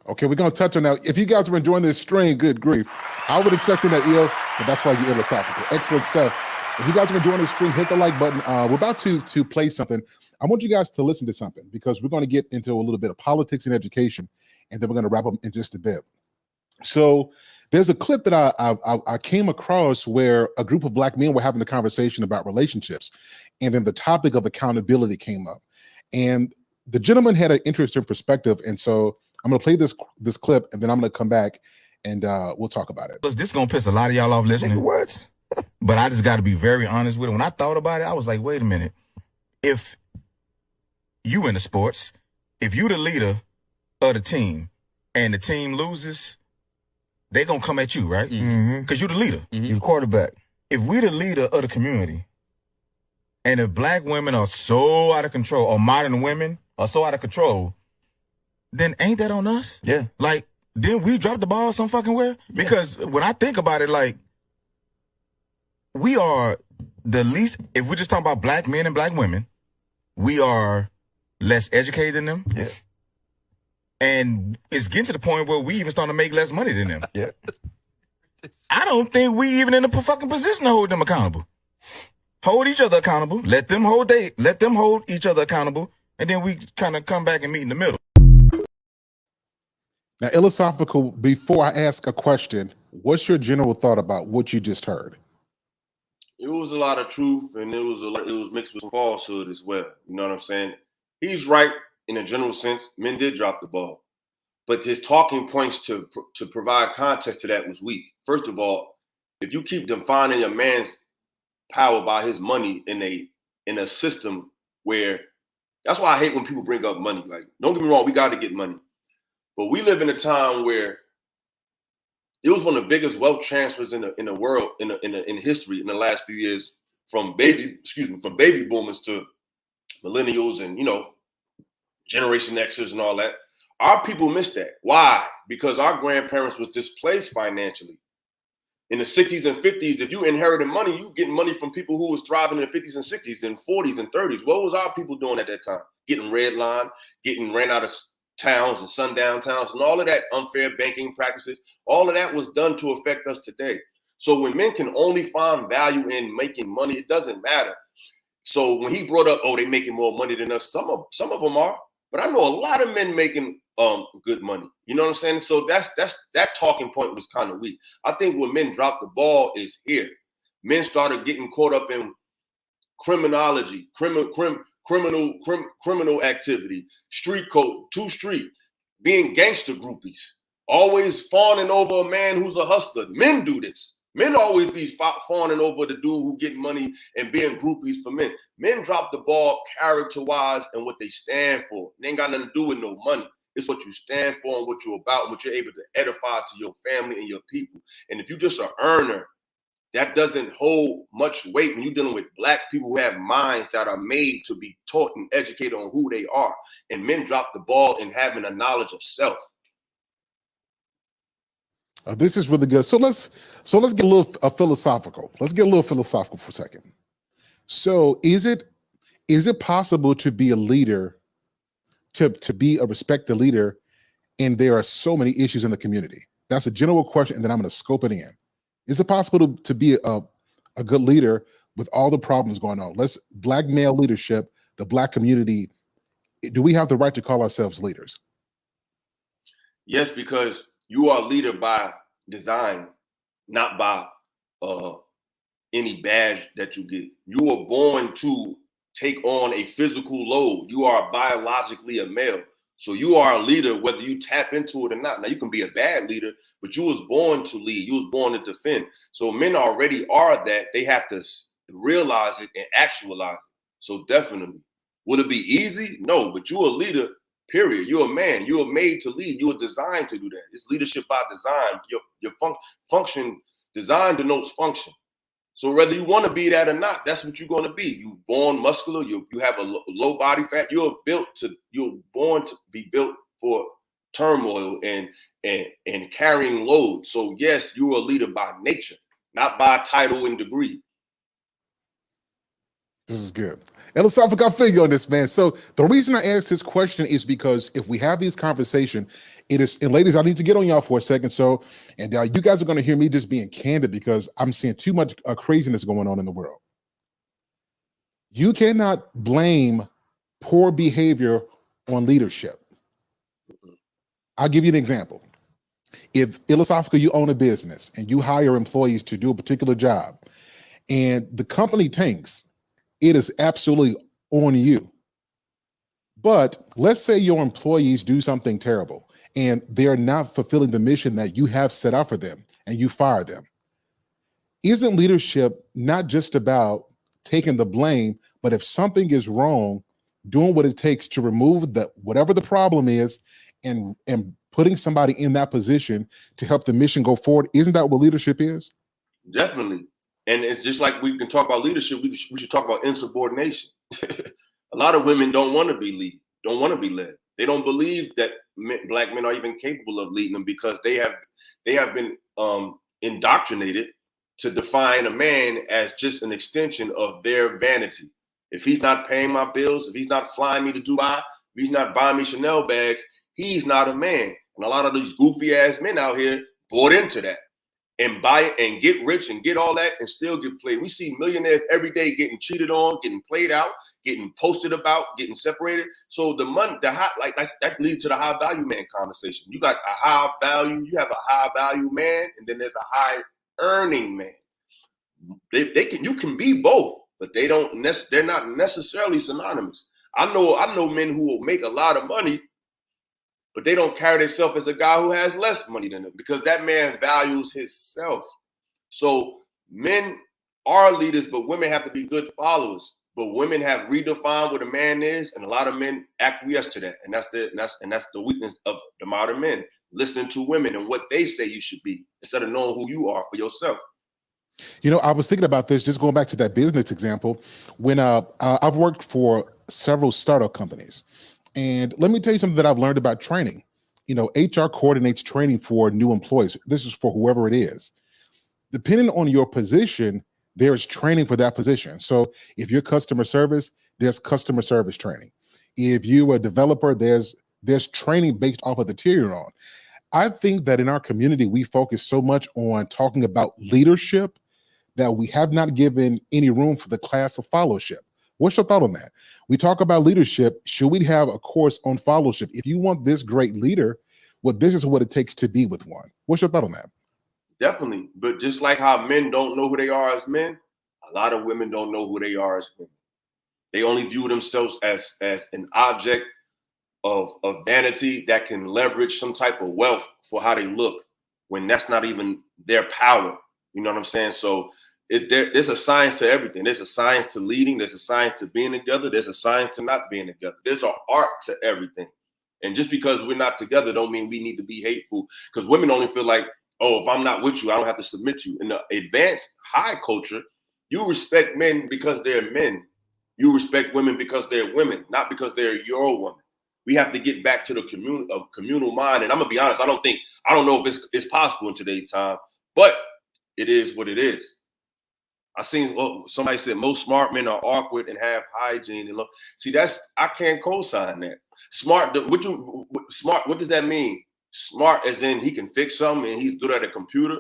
Okay, we're going to touch on that. If you guys are enjoying this stream, good grief. I would expect that, but that's why you're philosophical. Excellent stuff. If you guys are enjoying this stream, hit the like button. We're about to play something. I want you guys to listen to something because we're going to get into a little bit of politics and education, and then we're going to wrap up in just a bit. So there's a clip that I came across where a group of black men were having a conversation about relationships, and then the topic of accountability came up. And the gentleman had an interesting perspective, and so I'm going to play this clip, and then I'm going to come back, and we'll talk about it. This is going to piss a lot of y'all off listening. What? But I just got to be very honest with it. When I thought about it, I was like, wait a minute. If you in the sports, if you the leader of the team and the team loses, they going to come at you, right? Because you the leader. You the quarterback. If we the leader of the community and if black women are so out of control or modern women are so out of control, then ain't that on us? Yeah. Like, didn't we drop the ball some fucking where? Yeah. Because when I think about it, like, we are the least, if we're just talking about black men and black women, we are less educated than them. Yeah. And it's getting to the point where we even starting to make less money than them. Yeah. I don't think we even in a fucking position to hold them accountable. Hold each other accountable. Let them hold each other accountable. And then we kind of come back and meet in the middle. Now, philosophical, before I ask a question, what's your general thought about what you just heard? It was a lot of truth, and it was mixed with some falsehood as well. You know what I'm saying? He's right in a general sense. Men did drop the ball, but his talking points to provide context to that was weak. First of all, if you keep defining a man's power by his money in a system where, that's why I hate when people bring up money. Like, don't get me wrong, we got to get money, but we live in a time where it was one of the biggest wealth transfers in the world in history in the last few years, from baby boomers to millennials and Generation Xers and all that. Our people missed that. Why? Because our grandparents was displaced financially. In the 60s and 50s, if you inherited money, you getting money from people who was thriving in the 50s and 60s and 40s and 30s. What was our people doing at that time? Getting redlined, getting ran out of towns and sundown towns and all of that, unfair banking practices, all of that was done to affect us today. So when men can only find value in making money, it doesn't matter. So when he brought up, oh, they making more money than us, some of them are, but I know a lot of men making good money. You know what I'm saying? So that talking point was kind of weak. I think when men dropped the ball is here. Men started getting caught up in criminology, criminal activity, street code, street, being gangster groupies, always fawning over a man who's a hustler. Men do this. Men always be fawning over the dude who getting money and being groupies for men. Men drop the ball character-wise and what they stand for. It ain't got nothing to do with no money. It's what you stand for and what you're about, what you're able to edify to your family and your people. And if you're just an earner, that doesn't hold much weight when you're dealing with Black people who have minds that are made to be taught and educated on who they are. And men drop the ball in having a knowledge of self. This is really good. So let's get a little philosophical. Let's get a little philosophical for a second. So is it possible to be a leader, to be a respected leader, and there are so many issues in the community? That's a general question, and then I'm going to scope it in. Is it possible to be a good leader with all the problems going on? Black male leadership, the Black community, do we have the right to call ourselves leaders? Yes, because you are a leader by design, not by any badge that you get. You were born to take on a physical load. You are biologically a male. So you are a leader, whether you tap into it or not. Now, you can be a bad leader, but you was born to lead. You was born to defend. So men already are that. They have to realize it and actualize it. So definitely. Will it be easy? No, but you're a leader, period. You're a man. You are made to lead. You are designed to do that. It's leadership by design. Your function, design denotes function. So whether you want to be that or not, that's what you're going to be. You're born muscular. You have a low body fat. You're born to be built for turmoil and carrying load. So yes, you're a leader by nature, not by title and degree. This is good. Philosophical figure on this, man. So the reason I asked this question is because if we have these conversations, and ladies, I need to get on y'all for a second. So, and you guys are going to hear me just being candid because I'm seeing too much craziness going on in the world. You cannot blame poor behavior on leadership. I'll give you an example. If philosophical, you own a business and you hire employees to do a particular job and the company tanks, it is absolutely on you. But let's say your employees do something terrible and they're not fulfilling the mission that you have set out for them and you fire them. Isn't leadership not just about taking the blame, but if something is wrong, doing what it takes to remove whatever the problem is and putting somebody in that position to help the mission go forward? Isn't that what leadership is? Definitely. And it's just like we can talk about leadership, we should talk about insubordination. A lot of women don't want to be led. They don't believe that Black men are even capable of leading them because they have been indoctrinated to define a man as just an extension of their vanity. If he's not paying my bills, if he's not flying me to Dubai, if he's not buying me Chanel bags, he's not a man. And a lot of these goofy ass men out here bought into that and buy it and get rich and get all that and still get played. We see millionaires every day getting cheated on, getting played out, getting posted about, getting separated. So the money, that leads to the high value man conversation. You got a high value, you have a high value man, and then there's a high earning man. You can be both, but they're not necessarily synonymous. I know men who will make a lot of money, but they don't carry themselves as a guy who has less money than them because that man values himself. So men are leaders, but women have to be good followers. But women have redefined what a man is, and a lot of men acquiesce to that. And that's the weakness of the modern men, listening to women and what they say you should be instead of knowing who you are for yourself. You know, I was thinking about this, just going back to that business example, when I've worked for several startup companies. And let me tell you something that I've learned about training. You know, HR coordinates training for new employees. This is for whoever it is. Depending on your position, there's training for that position. So if you're customer service, there's customer service training. If you're a developer, there's training based off of the tier you're on. I think that in our community, we focus so much on talking about leadership that we have not given any room for the class of fellowship. What's your thought on that? We talk about leadership. Should we have a course on followership? If you want this great leader, well, this is what it takes to be with one. What's your thought on that? Definitely. But just like how men don't know who they are as men, a lot of women don't know who they are as women. They only view themselves as an object of vanity that can leverage some type of wealth for how they look, when that's not even their power. You know what I'm saying? So there's a science to everything. There's a science to leading. There's a science to being together. There's a science to not being together. There's an art to everything. And just because we're not together don't mean we need to be hateful, because women only feel like, oh, if I'm not with you, I don't have to submit to you. In the advanced high culture, you respect men because they're men. You respect women because they're women, not because they're your woman. We have to get back to the communal mind. And I'm gonna be honest, I don't know if it's possible in today's time, but it is what it is. I seen somebody said most smart men are awkward and have hygiene and see, I can't co-sign that. Smart, what does that mean? Smart as in he can fix something and he's good at a computer.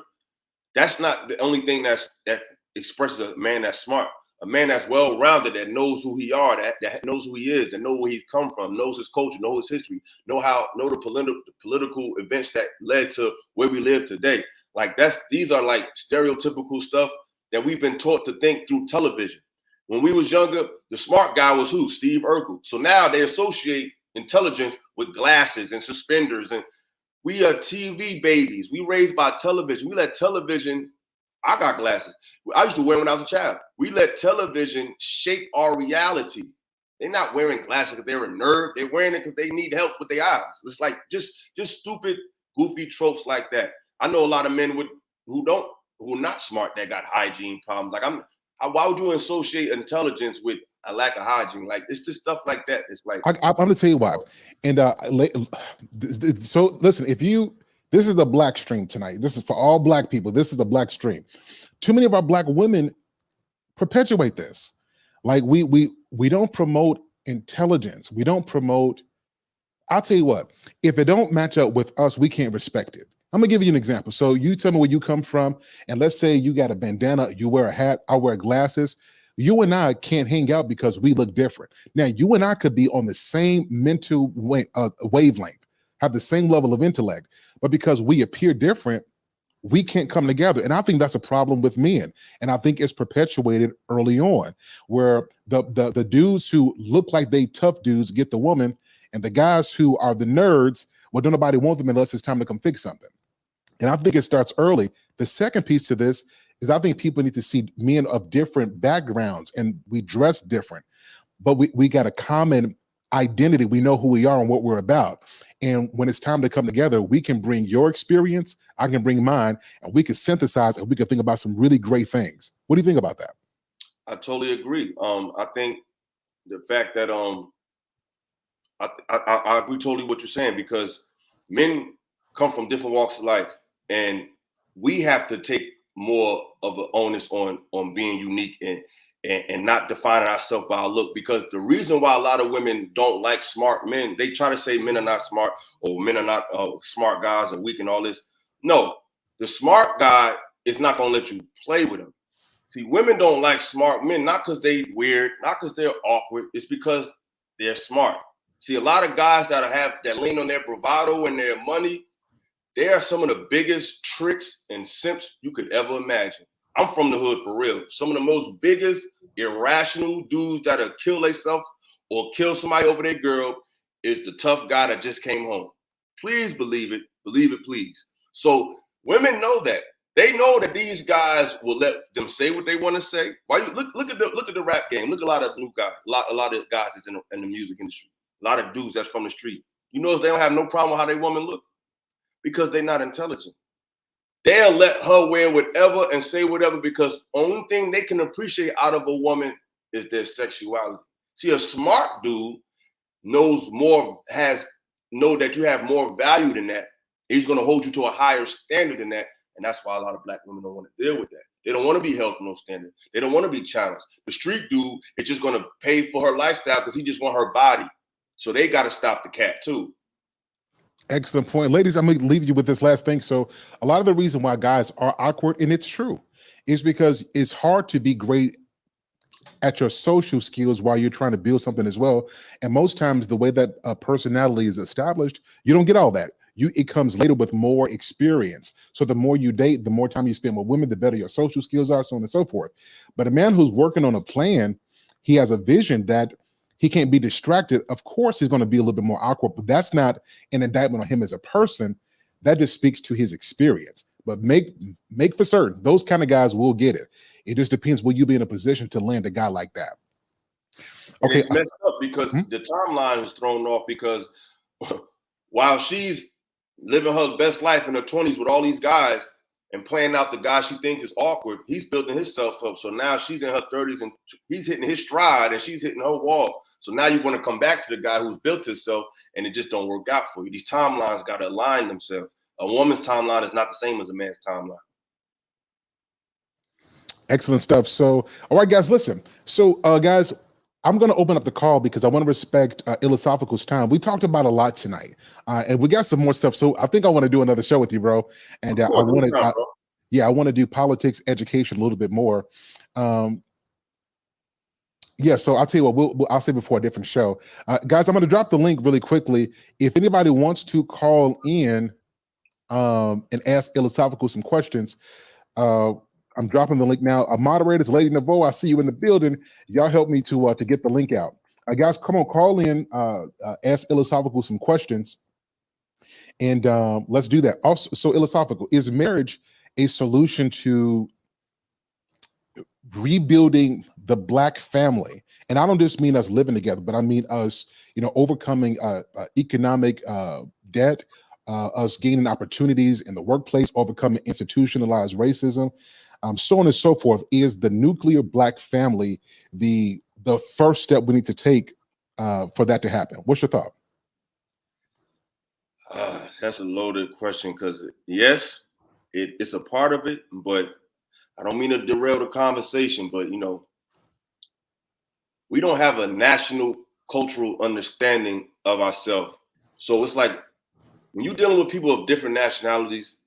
That's not the only thing that expresses a man that's smart. A man that's well-rounded, that knows who he are, that knows who he is, that knows where he's come from, knows his culture, knows his history, know the political events that led to where we live today. Like these are like stereotypical stuff that we've been taught to think through television. When we was younger, the smart guy was who? Steve Urkel. So now they associate intelligence with glasses and suspenders, and we are TV babies. We raised by television. We let television. I got glasses. I used to wear them when I was a child. We let television shape our reality. They're not wearing glasses because they're a nerd. They're wearing it because they need help with their eyes. It's like just stupid, goofy tropes like that. I know a lot of men who are not smart that got hygiene problems. Like why would you associate intelligence with a lack of hygiene? Like it's just stuff like that. It's like I'm gonna tell you why. And so listen, this is the black stream tonight. This is for all black people. This is the black stream. Too many of our black women perpetuate this. Like we don't promote intelligence. We don't promote. I'll tell you what. If it don't match up with us, we can't respect it. I'm gonna give you an example. So you tell me where you come from, and let's say you got a bandana, you wear a hat, I wear glasses. You and I can't hang out because we look different. Now, you and I could be on the same mental wavelength, have the same level of intellect, but because we appear different, we can't come together. And I think that's a problem with men. And I think it's perpetuated early on, where the dudes who look like they tough dudes get the woman, and the guys who are the nerds, well, don't nobody want them unless it's time to come fix something. And I think it starts early. The second piece to this is I think people need to see men of different backgrounds, and we dress different, but we got a common identity. We know who we are and what we're about. And when it's time to come together, we can bring your experience, I can bring mine, and we can synthesize and we can think about some really great things. What do you think about that? I totally agree. I think the fact that I agree totally what you're saying, because men come from different walks of life, and we have to take more of the onus on being unique and not defining ourselves by our look. Because the reason why a lot of women don't like smart men, they try to say men are not smart, or men are not smart guys, or weak and all this. No, the smart guy is not going to let you play with him. See, women don't like smart men, not because they weird, not because they're awkward. It's because they're smart. See, a lot of guys that lean on their bravado and their money, they are some of the biggest tricks and simps you could ever imagine. I'm from the hood for real. Some of the most biggest irrational dudes that'll kill themselves or kill somebody over their girl is the tough guy that just came home. Please believe it, please. So women know that. They know that these guys will let them say what they want to say. Why you look at the rap game? Look at a lot of new guys, a lot of guys that's in the music industry, a lot of dudes that's from the street. You notice they don't have no problem with how they woman look, because they're not intelligent. They'll let her wear whatever and say whatever, because only thing they can appreciate out of a woman is their sexuality. See, a smart dude know that you have more value than that. He's going to hold you to a higher standard than that. And that's why a lot of black women don't want to deal with that. They don't want to be held to no standard. They don't want to be challenged. The street dude is just going to pay for her lifestyle because he just want her body. So they got to stop the cat too. Excellent point. Ladies, I'm going to leave you with this last thing. So a lot of the reason why guys are awkward, and it's true, is because it's hard to be great at your social skills while you're trying to build something as well. And most times the way that a personality is established, you don't get all that. It comes later with more experience. So the more you date, the more time you spend with women, the better your social skills are, so on and so forth. But a man who's working on a plan, he has a vision that he can't be distracted. Of course, he's going to be a little bit more awkward, but that's not an indictment on him as a person. That just speaks to his experience. But make for certain, those kind of guys will get it. It just depends, will you be in a position to land a guy like that? Okay, it's messed up because the timeline is thrown off because while she's living her best life in her 20s with all these guys and playing out the guy she thinks is awkward, he's building himself up. So now she's in her 30s and he's hitting his stride and she's hitting her wall. So now you want to come back to the guy who's built himself and it just don't work out for you. These timelines got to align themselves. A woman's timeline is not the same as a man's timeline. Excellent stuff. So, all right, guys, listen. So, guys, I'm going to open up the call because I want to respect Illosophical's time. We talked about a lot tonight, and we got some more stuff. So, I think I want to do another show with you, bro. And I want to, I want to do politics, education a little bit more. Yeah, so I'll tell you what, I'll say before a different show. Guys, I'm going to drop the link really quickly. If anybody wants to call in and ask Illosophical some questions, I'm dropping the link now. Moderators, Lady Naveau, I see you in the building. Y'all help me to get the link out. Guys, come on, call in, ask Illosophical some questions, and let's do that. Also, so Illosophical, is marriage a solution to rebuilding the Black family? And I don't just mean us living together, but I mean us, overcoming economic debt, us gaining opportunities in the workplace, overcoming institutionalized racism, so on and so forth. Is the nuclear Black family the first step we need to take for that to happen? What's your thought? That's a loaded question because yes, it's a part of it, but I don't mean to derail the conversation, but we don't have a national cultural understanding of ourselves. So it's like when you're dealing with people of different nationalities,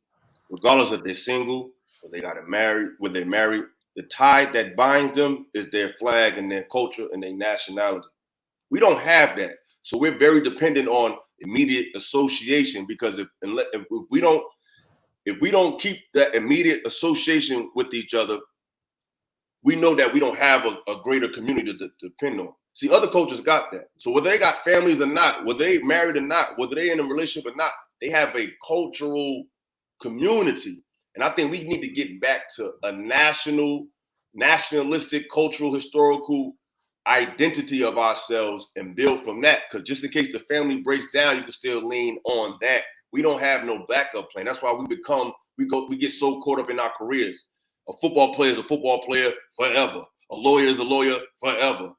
regardless if they're single or they got married, when they're married, the tie that binds them is their flag and their culture and their nationality. We don't have that. So we're very dependent on immediate association because if we don't keep that immediate association with each other, we know that we don't have a greater community to depend on. See, other cultures got that. So whether they got families or not, whether they married or not, whether they're in a relationship or not, they have a cultural community. And I think we need to get back to a nationalistic, cultural, historical identity of ourselves and build from that. Because just in case the family breaks down, you can still lean on that. We don't have no backup plan. That's why we get so caught up in our careers. A football player is a football player forever. A lawyer is a lawyer forever.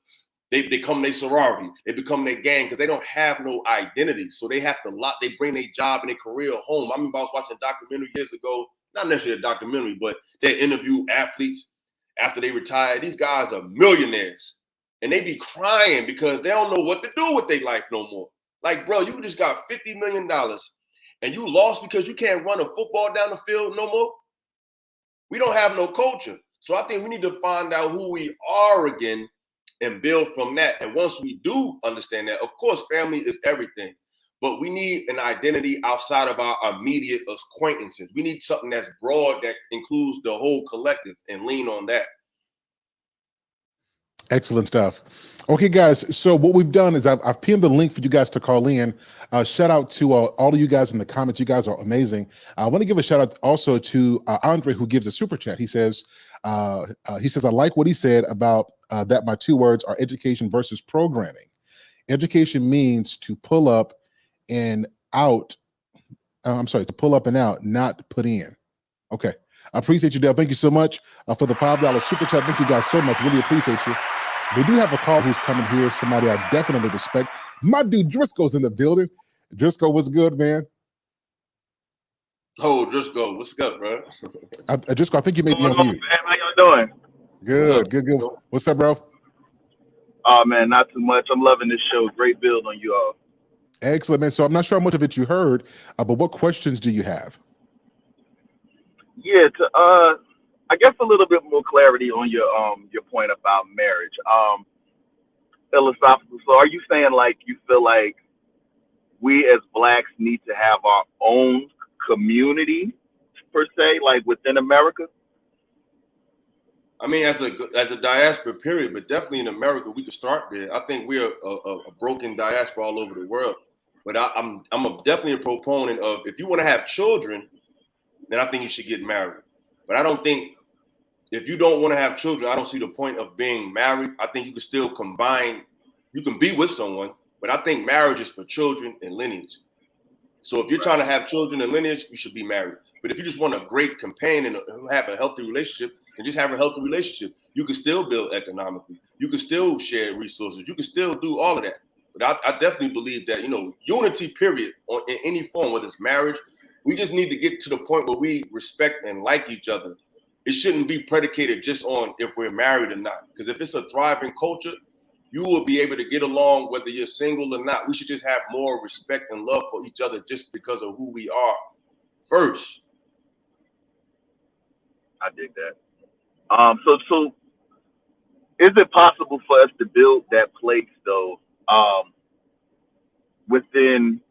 They become their sorority. They become their gang because they don't have no identity. So they have to they bring their job and their career home. I remember I was watching a documentary years ago, not necessarily a documentary, but they interview athletes after they retire. These guys are millionaires and they be crying because they don't know what to do with their life no more. Like, bro, you just got $50 million and you lost because you can't run a football down the field no more. We don't have no culture. So I think we need to find out who we are again and build from that. And once we do understand that, of course, family is everything, but we need an identity outside of our immediate acquaintances. We need something that's broad that includes the whole collective and lean on that. Excellent stuff. Okay, guys. So what we've done is I've pinned the link for you guys to call in. Shout out to all of you guys in the comments. You guys are amazing. I want to give a shout out also to Andre, who gives a super chat. He says, I like what he said about that my two words are education versus programming. Education means to pull up and out. To pull up and out, not put in. Okay. I appreciate you, Dale. Thank you so much for the $5 super chat. Thank you guys so much. Really appreciate you. We do have a call who's coming here. Somebody I definitely respect. My dude Driscoll's in the building. Driscoll, what's good, man? Oh, Driscoll, what's up, bro? Driscoll, I think you may be on mute. How y'all doing? Good. What's up, bro? Oh, man, not too much. I'm loving this show. Great build on you all. Excellent, man. So I'm not sure how much of it you heard, but what questions do you have? Yeah, I guess a little bit more clarity on your point about marriage. Philosophical. So are you saying like you feel like we as blacks need to have our own community per se, like within America? I mean, as a diaspora period, but definitely in America, we could start there. I think we're a broken diaspora all over the world. But I'm definitely a proponent of, if you want to have children, then I think you should get married. But I don't think, if you don't want to have children, I don't see the point of being married. I think you can still combine, you can be with someone, but I think marriage is for children and lineage. So if you're trying to have children and lineage, you should be married. But if you just want a great companion and have a healthy relationship, and just have a healthy relationship, you can still build economically. You can still share resources. You can still do all of that. But I definitely believe that, unity period in any form, whether it's marriage, we just need to get to the point where we respect and like each other. It shouldn't be predicated just on if we're married or not. Because if it's a thriving culture, you will be able to get along whether you're single or not. We should just have more respect and love for each other just because of who we are first. I dig that. So is it possible for us to build that place though, within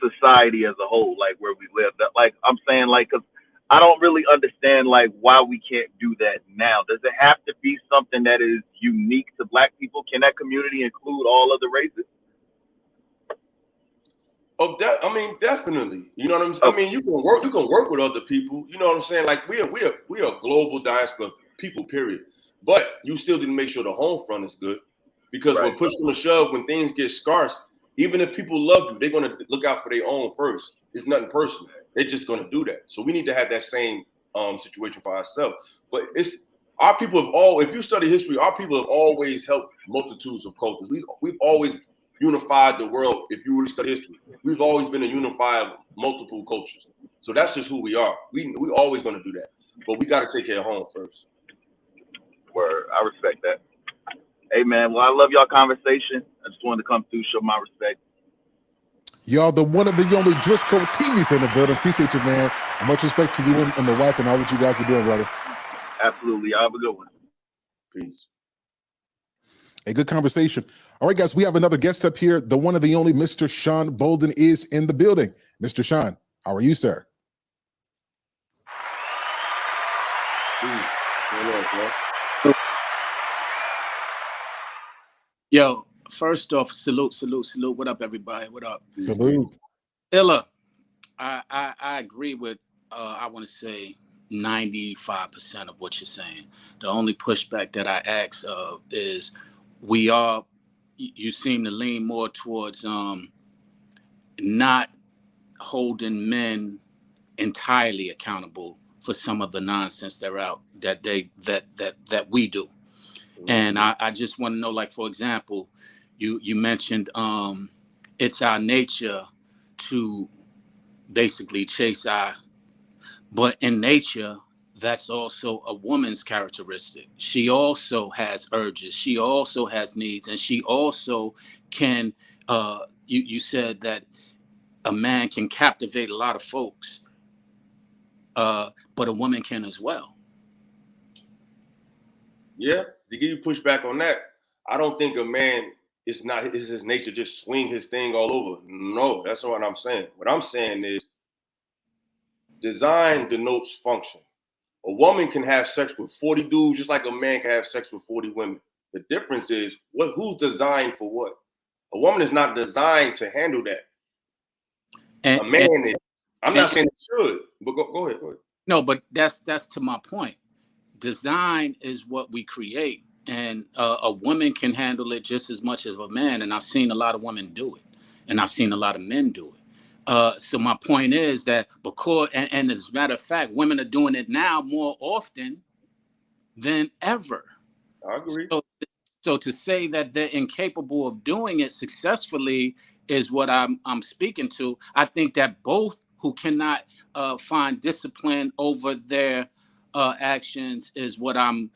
society as a whole, like where we live? That, like I'm saying, like, 'cause I don't really understand like why we can't do that now. Does it have to be something that is unique to Black people? Can that community include all of the races? Oh, I mean, definitely. You know what I'm saying? I mean, you can work with other people. You know what I'm saying? Like we are a global diaspora people, period. But you still need to make sure the home front is good, because when push comes to shove, when things get scarce, even if people love you, they're gonna look out for their own first. It's nothing personal. They're just gonna do that. So we need to have that same situation for ourselves. But it's our people have all. If you study history, our people have always helped multitudes of cultures. We've always unified the world. If you really study history, we've always been a unifier of multiple cultures. So that's just who we are. We always going to do that, but we got to take care of home first. Word, I respect that. Hey man, well I love y'all conversation. I just wanted to come through, show my respect. Y'all, the one and the only Driscoll TV's in the building. Appreciate you, man. Much respect to you and the wife and all that you guys are doing, brother. Absolutely, y'all have a good one. Peace. A good conversation. All right, guys, we have another guest up here. The one and the only Mr. Sean Bolden is in the building. Mr. Sean, how are you, sir? Yo, first off, salute. What up, everybody? What up? Salute. Illa, I agree with, I want to say 95% of what you're saying. The only pushback that I ask of is you seem to lean more towards not holding men entirely accountable for some of the nonsense that we do. And I just want to know, like, for example, you mentioned it's our nature to basically chase but in nature, that's also a woman's characteristic. She also has urges. She also has needs, and she also can. You said that a man can captivate a lot of folks, but a woman can as well. Yeah, to give you pushback on that, I don't think a man is his nature just swing his thing all over. No, that's not what I'm saying. What I'm saying is design denotes function. A woman can have sex with 40 dudes just like a man can have sex with 40 women. The difference is who's designed for what. A woman is not designed to handle that. A man is. I'm not saying it should, but go ahead. No, but that's to my point. Design is what we create, and a woman can handle it just as much as a man. And I've seen a lot of women do it, and I've seen a lot of men do it. So my point is that because, and as a matter of fact, women are doing it now more often than ever. I agree. So to say that they're incapable of doing it successfully is what I'm speaking to. I think that both who cannot find discipline over their actions is what I'm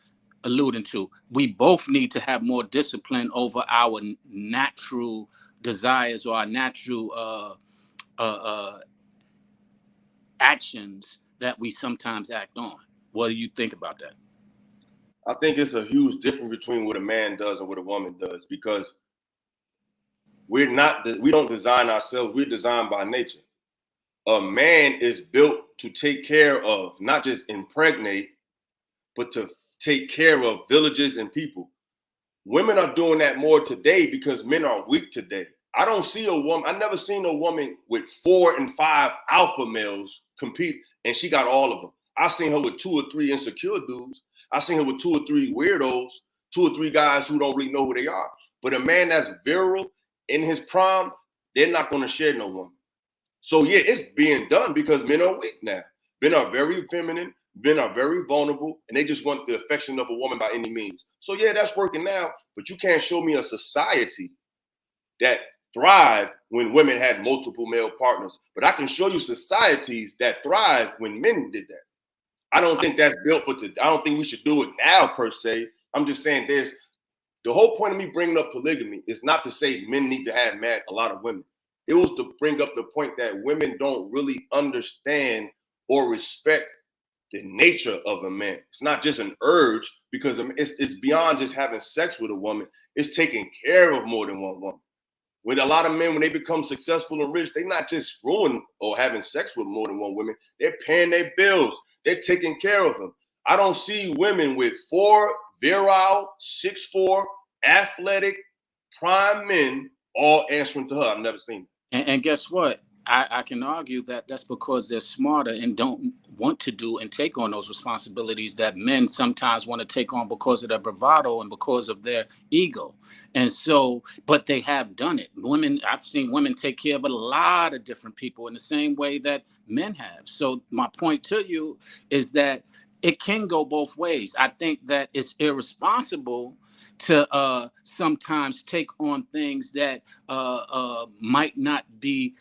alluding to. We both need to have more discipline over our natural desires or our natural actions that we sometimes act on. What do you think about that? I think it's a huge difference between what a man does and what a woman does, because we don't design ourselves. We're designed by nature. A man is built to take care of, not just impregnate, but to take care of villages and people. Women are doing that more today because men are weak today. I don't see a woman, I never seen a woman with 4 and 5 alpha males compete, and she got all of them. I've seen her with 2 or 3 insecure dudes. I've seen her with 2 or 3 weirdos, 2 or 3 guys who don't really know who they are. But a man that's virile in his prime, they're not going to share no woman. So yeah, it's being done because men are weak now. Men are very feminine, men are very vulnerable, and they just want the affection of a woman by any means. So yeah, that's working now, but you can't show me a society that thrived when women had multiple male partners. But I can show you societies that thrived when men did that. I don't think that's built for today. I don't think we should do it now per se. I'm just saying the whole point of me bringing up polygamy is not to say men need to have a lot of women. It was to bring up the point that women don't really understand or respect the nature of a man. It's not just an urge, because it's beyond just having sex with a woman. It's taking care of more than one woman. With a lot of men, when they become successful and rich, they're not just screwing or having sex with more than one woman. They're paying their bills. They're taking care of them. I don't see women with 4 virile, 6'4", athletic, prime men all answering to her. I've never seen it. And guess what? I can argue that that's because they're smarter and don't want to do and take on those responsibilities that men sometimes want to take on because of their bravado and because of their ego. And so, but they have done it. I've seen women take care of a lot of different people in the same way that men have. So my point to you is that it can go both ways. I think that it's irresponsible to sometimes take on things that might not be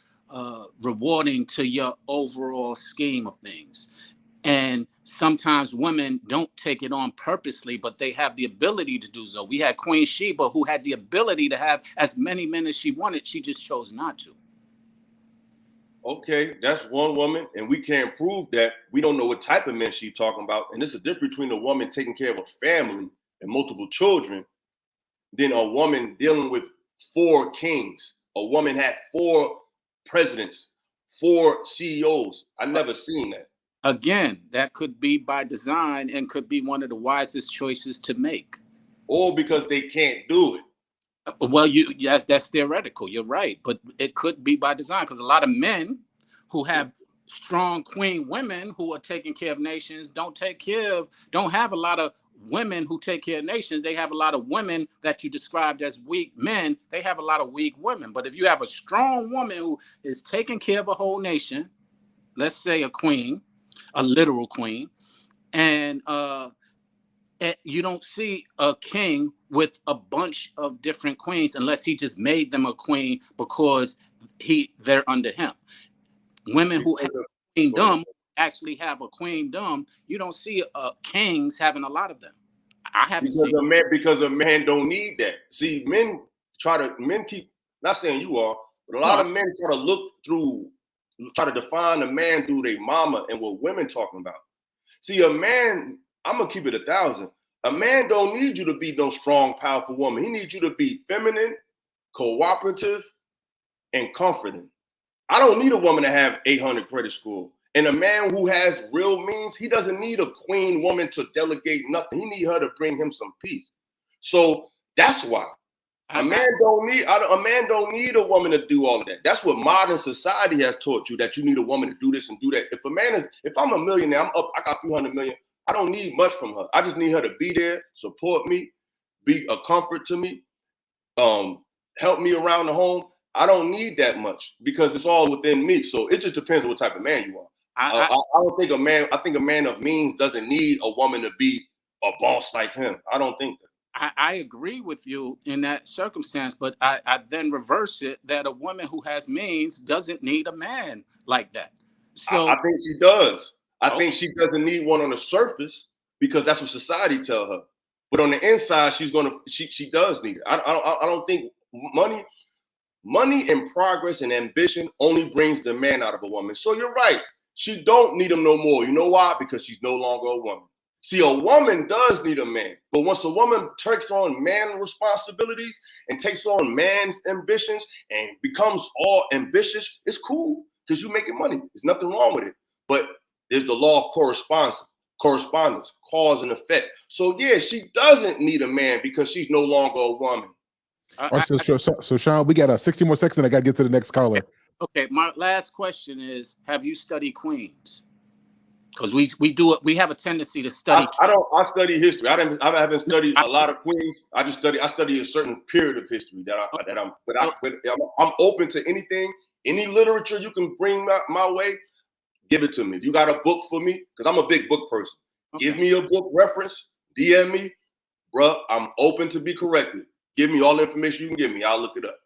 rewarding to your overall scheme of things. And sometimes women don't take it on purposely, but they have the ability to do so. We had Queen Sheba, who had the ability to have as many men as she wanted. She just chose not to. Okay, that's one woman, and we can't prove that. We don't know what type of men she's talking about. And there's a difference between a woman taking care of a family and multiple children than a woman dealing with 4 kings. A woman had 4 presidents, 4 CEOs. I've never seen that. Again, that could be by design and could be one of the wisest choices to make. Or because they can't do it. Well, that's theoretical. You're right, but it could be by design, because a lot of men who have strong queen women who are taking care of nations don't have a lot of women who take care of nations. They have a lot of women that you described as weak men. They have a lot of weak women. But if you have a strong woman who is taking care of a whole nation, let's say a queen, a literal queen, and you don't see a king with a bunch of different queens unless he just made them a queen because they're under him. Women who have a queendom actually have a queendom. You don't see kings having a lot of them. I haven't seen because a man don't need that. See, men keep, not saying you are, but a lot of men try to define a man through their mama and what women talking about. See, a man, I'm gonna keep it 1,000. A man don't need you to be no strong, powerful woman. He needs you to be feminine, cooperative, and comforting. I don't need a woman to have 800 credit score. And a man who has real means, he doesn't need a queen woman to delegate nothing. He need her to bring him some peace. So that's why a man don't need a woman to do all of that. That's what modern society has taught you, that you need a woman to do this and do that. If I'm a millionaire, I got 300 million. I don't need much from her. I just need her to be there, support me, be a comfort to me, help me around the home. I don't need that much because it's all within me. So it just depends on what type of man you are. I think a man of means doesn't need a woman to be a boss like him. I don't think that. I agree with you in that circumstance, but I then reverse it that a woman who has means doesn't need a man like that. So I think she does. I think she doesn't need one on the surface because that's what society tell her. But on the inside, she does need it. I don't think money and progress and ambition only brings the man out of a woman. So you're right. She don't need him no more. You know why? Because she's no longer a woman. See, a woman does need a man, but once a woman takes on man responsibilities and takes on man's ambitions and becomes all ambitious, it's cool because you're making money. There's nothing wrong with it. But there's the law of correspondence, cause and effect. So yeah, she doesn't need a man because she's no longer a woman. All right, so Sean, we got 60 more seconds and I got to get to the next caller. Okay, my last question is, have you studied Queens? Because we do it. We have a tendency to study. I study history. I haven't studied a lot of Queens. I study a certain period of history I'm open to anything, any literature you can bring my way. Give it to me. If you got a book for me, because I'm a big book person. Okay. Give me a book reference. DM me, bro. I'm open to be corrected. Give me all the information you can give me. I'll look it up.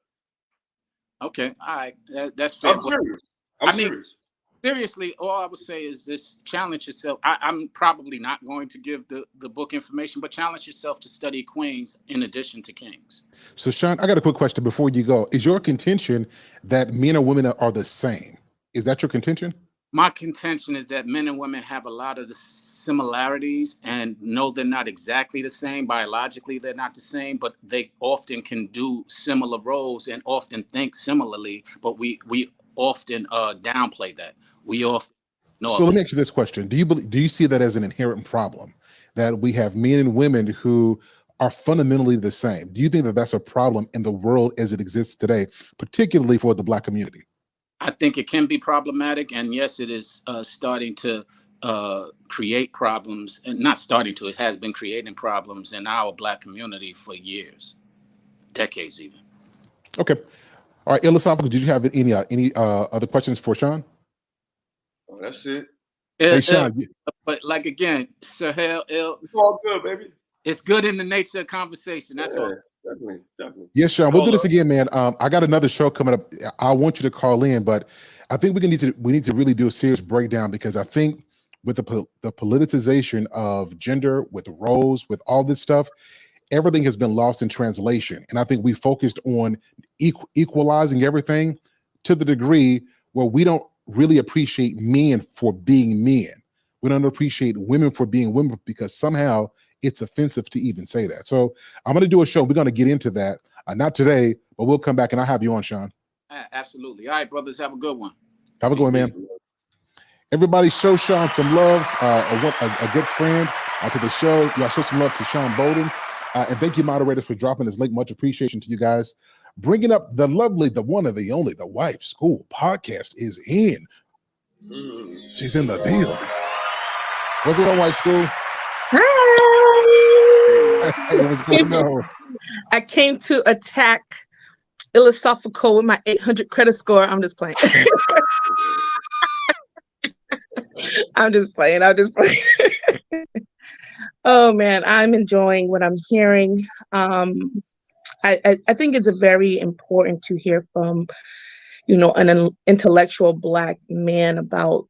Okay, all right. That's fair. I'm serious. I'm serious. Seriously, all I would say is this: challenge yourself. I'm probably not going to give the book information, but challenge yourself to study Queens in addition to Kings. So, Sean, I got a quick question before you go. Is your contention that men and women are the same? Is that your contention? My contention is that men and women have a lot of the similarities, and no, they're not exactly the same. Biologically, they're not the same, but they often can do similar roles and often think similarly, but we often downplay that. We often know. So let me ask you this question. Do you see that as an inherent problem, that we have men and women who are fundamentally the same? Do you think that that's a problem in the world as it exists today, particularly for the Black community? I think it can be problematic, and yes, it is starting to create problems, and not starting to, it has been creating problems in our Black community for years, decades even. Okay. All right, Ilosophical, did you have any other questions for Sean? Oh, that's it. Hey, Sean. But like again, Sahel, it's all good, baby. It's good in the nature of conversation. That's all. Definitely. Yes, Sean. We'll do this again, man. I got another show coming up. I want you to call in, but I think we need to really do a serious breakdown, because I think with the politicization of gender, with roles, with all this stuff, everything has been lost in translation. And I think we focused on equalizing everything to the degree where we don't really appreciate men for being men. We don't appreciate women for being women, because somehow it's offensive to even say that. So I'm going to do a show. We're going to get into that. Not today, but we'll come back and I'll have you on, Sean. Absolutely. All right, brothers. Have a good one. Have a good one, man. Everybody show Sean some love. A good friend to the show. Y'all show some love to Sean Bowden. And thank you, moderators, for dropping this link. Much appreciation to you guys. Bringing up the lovely, the one and the only, the Wife School podcast is in. She's in the building. What's it on, Wife School? Hi. Hey, what's going on? I came to attack Ilosophical with my 800 credit score. I'm just playing. I'm just playing. Oh man, I'm enjoying what I'm hearing. I think it's very important to hear from, an intellectual Black man about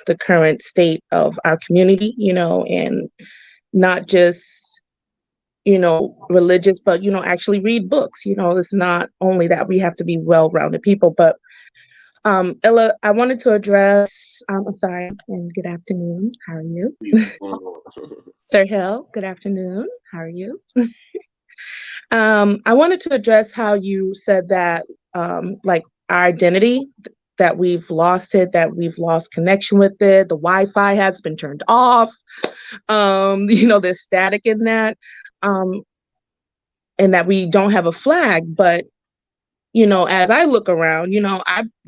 the current state of our community, and not just, religious, but, actually read books. It's not only that we have to be well-rounded people, but Ella, I wanted to address, I'm sorry, and good afternoon. How are you? Sir Hill, good afternoon. How are you? I wanted to address how you said that, like, our identity, that we've lost it, that we've lost connection with it. The Wi-Fi has been turned off. There's static in that, and that we don't have a flag. But as I look around,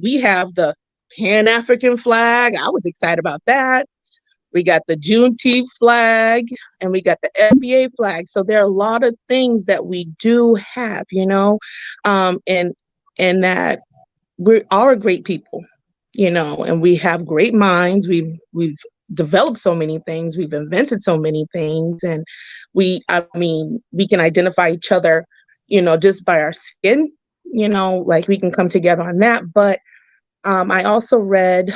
we have the Pan-African flag. I was excited about that. We got the Juneteenth flag, and we got the NBA flag. So there are a lot of things that we do have, and that we are great people, and we have great minds. We've developed so many things. We've invented so many things, and we can identify each other, just by our skin. Like we can come together on that. But I also read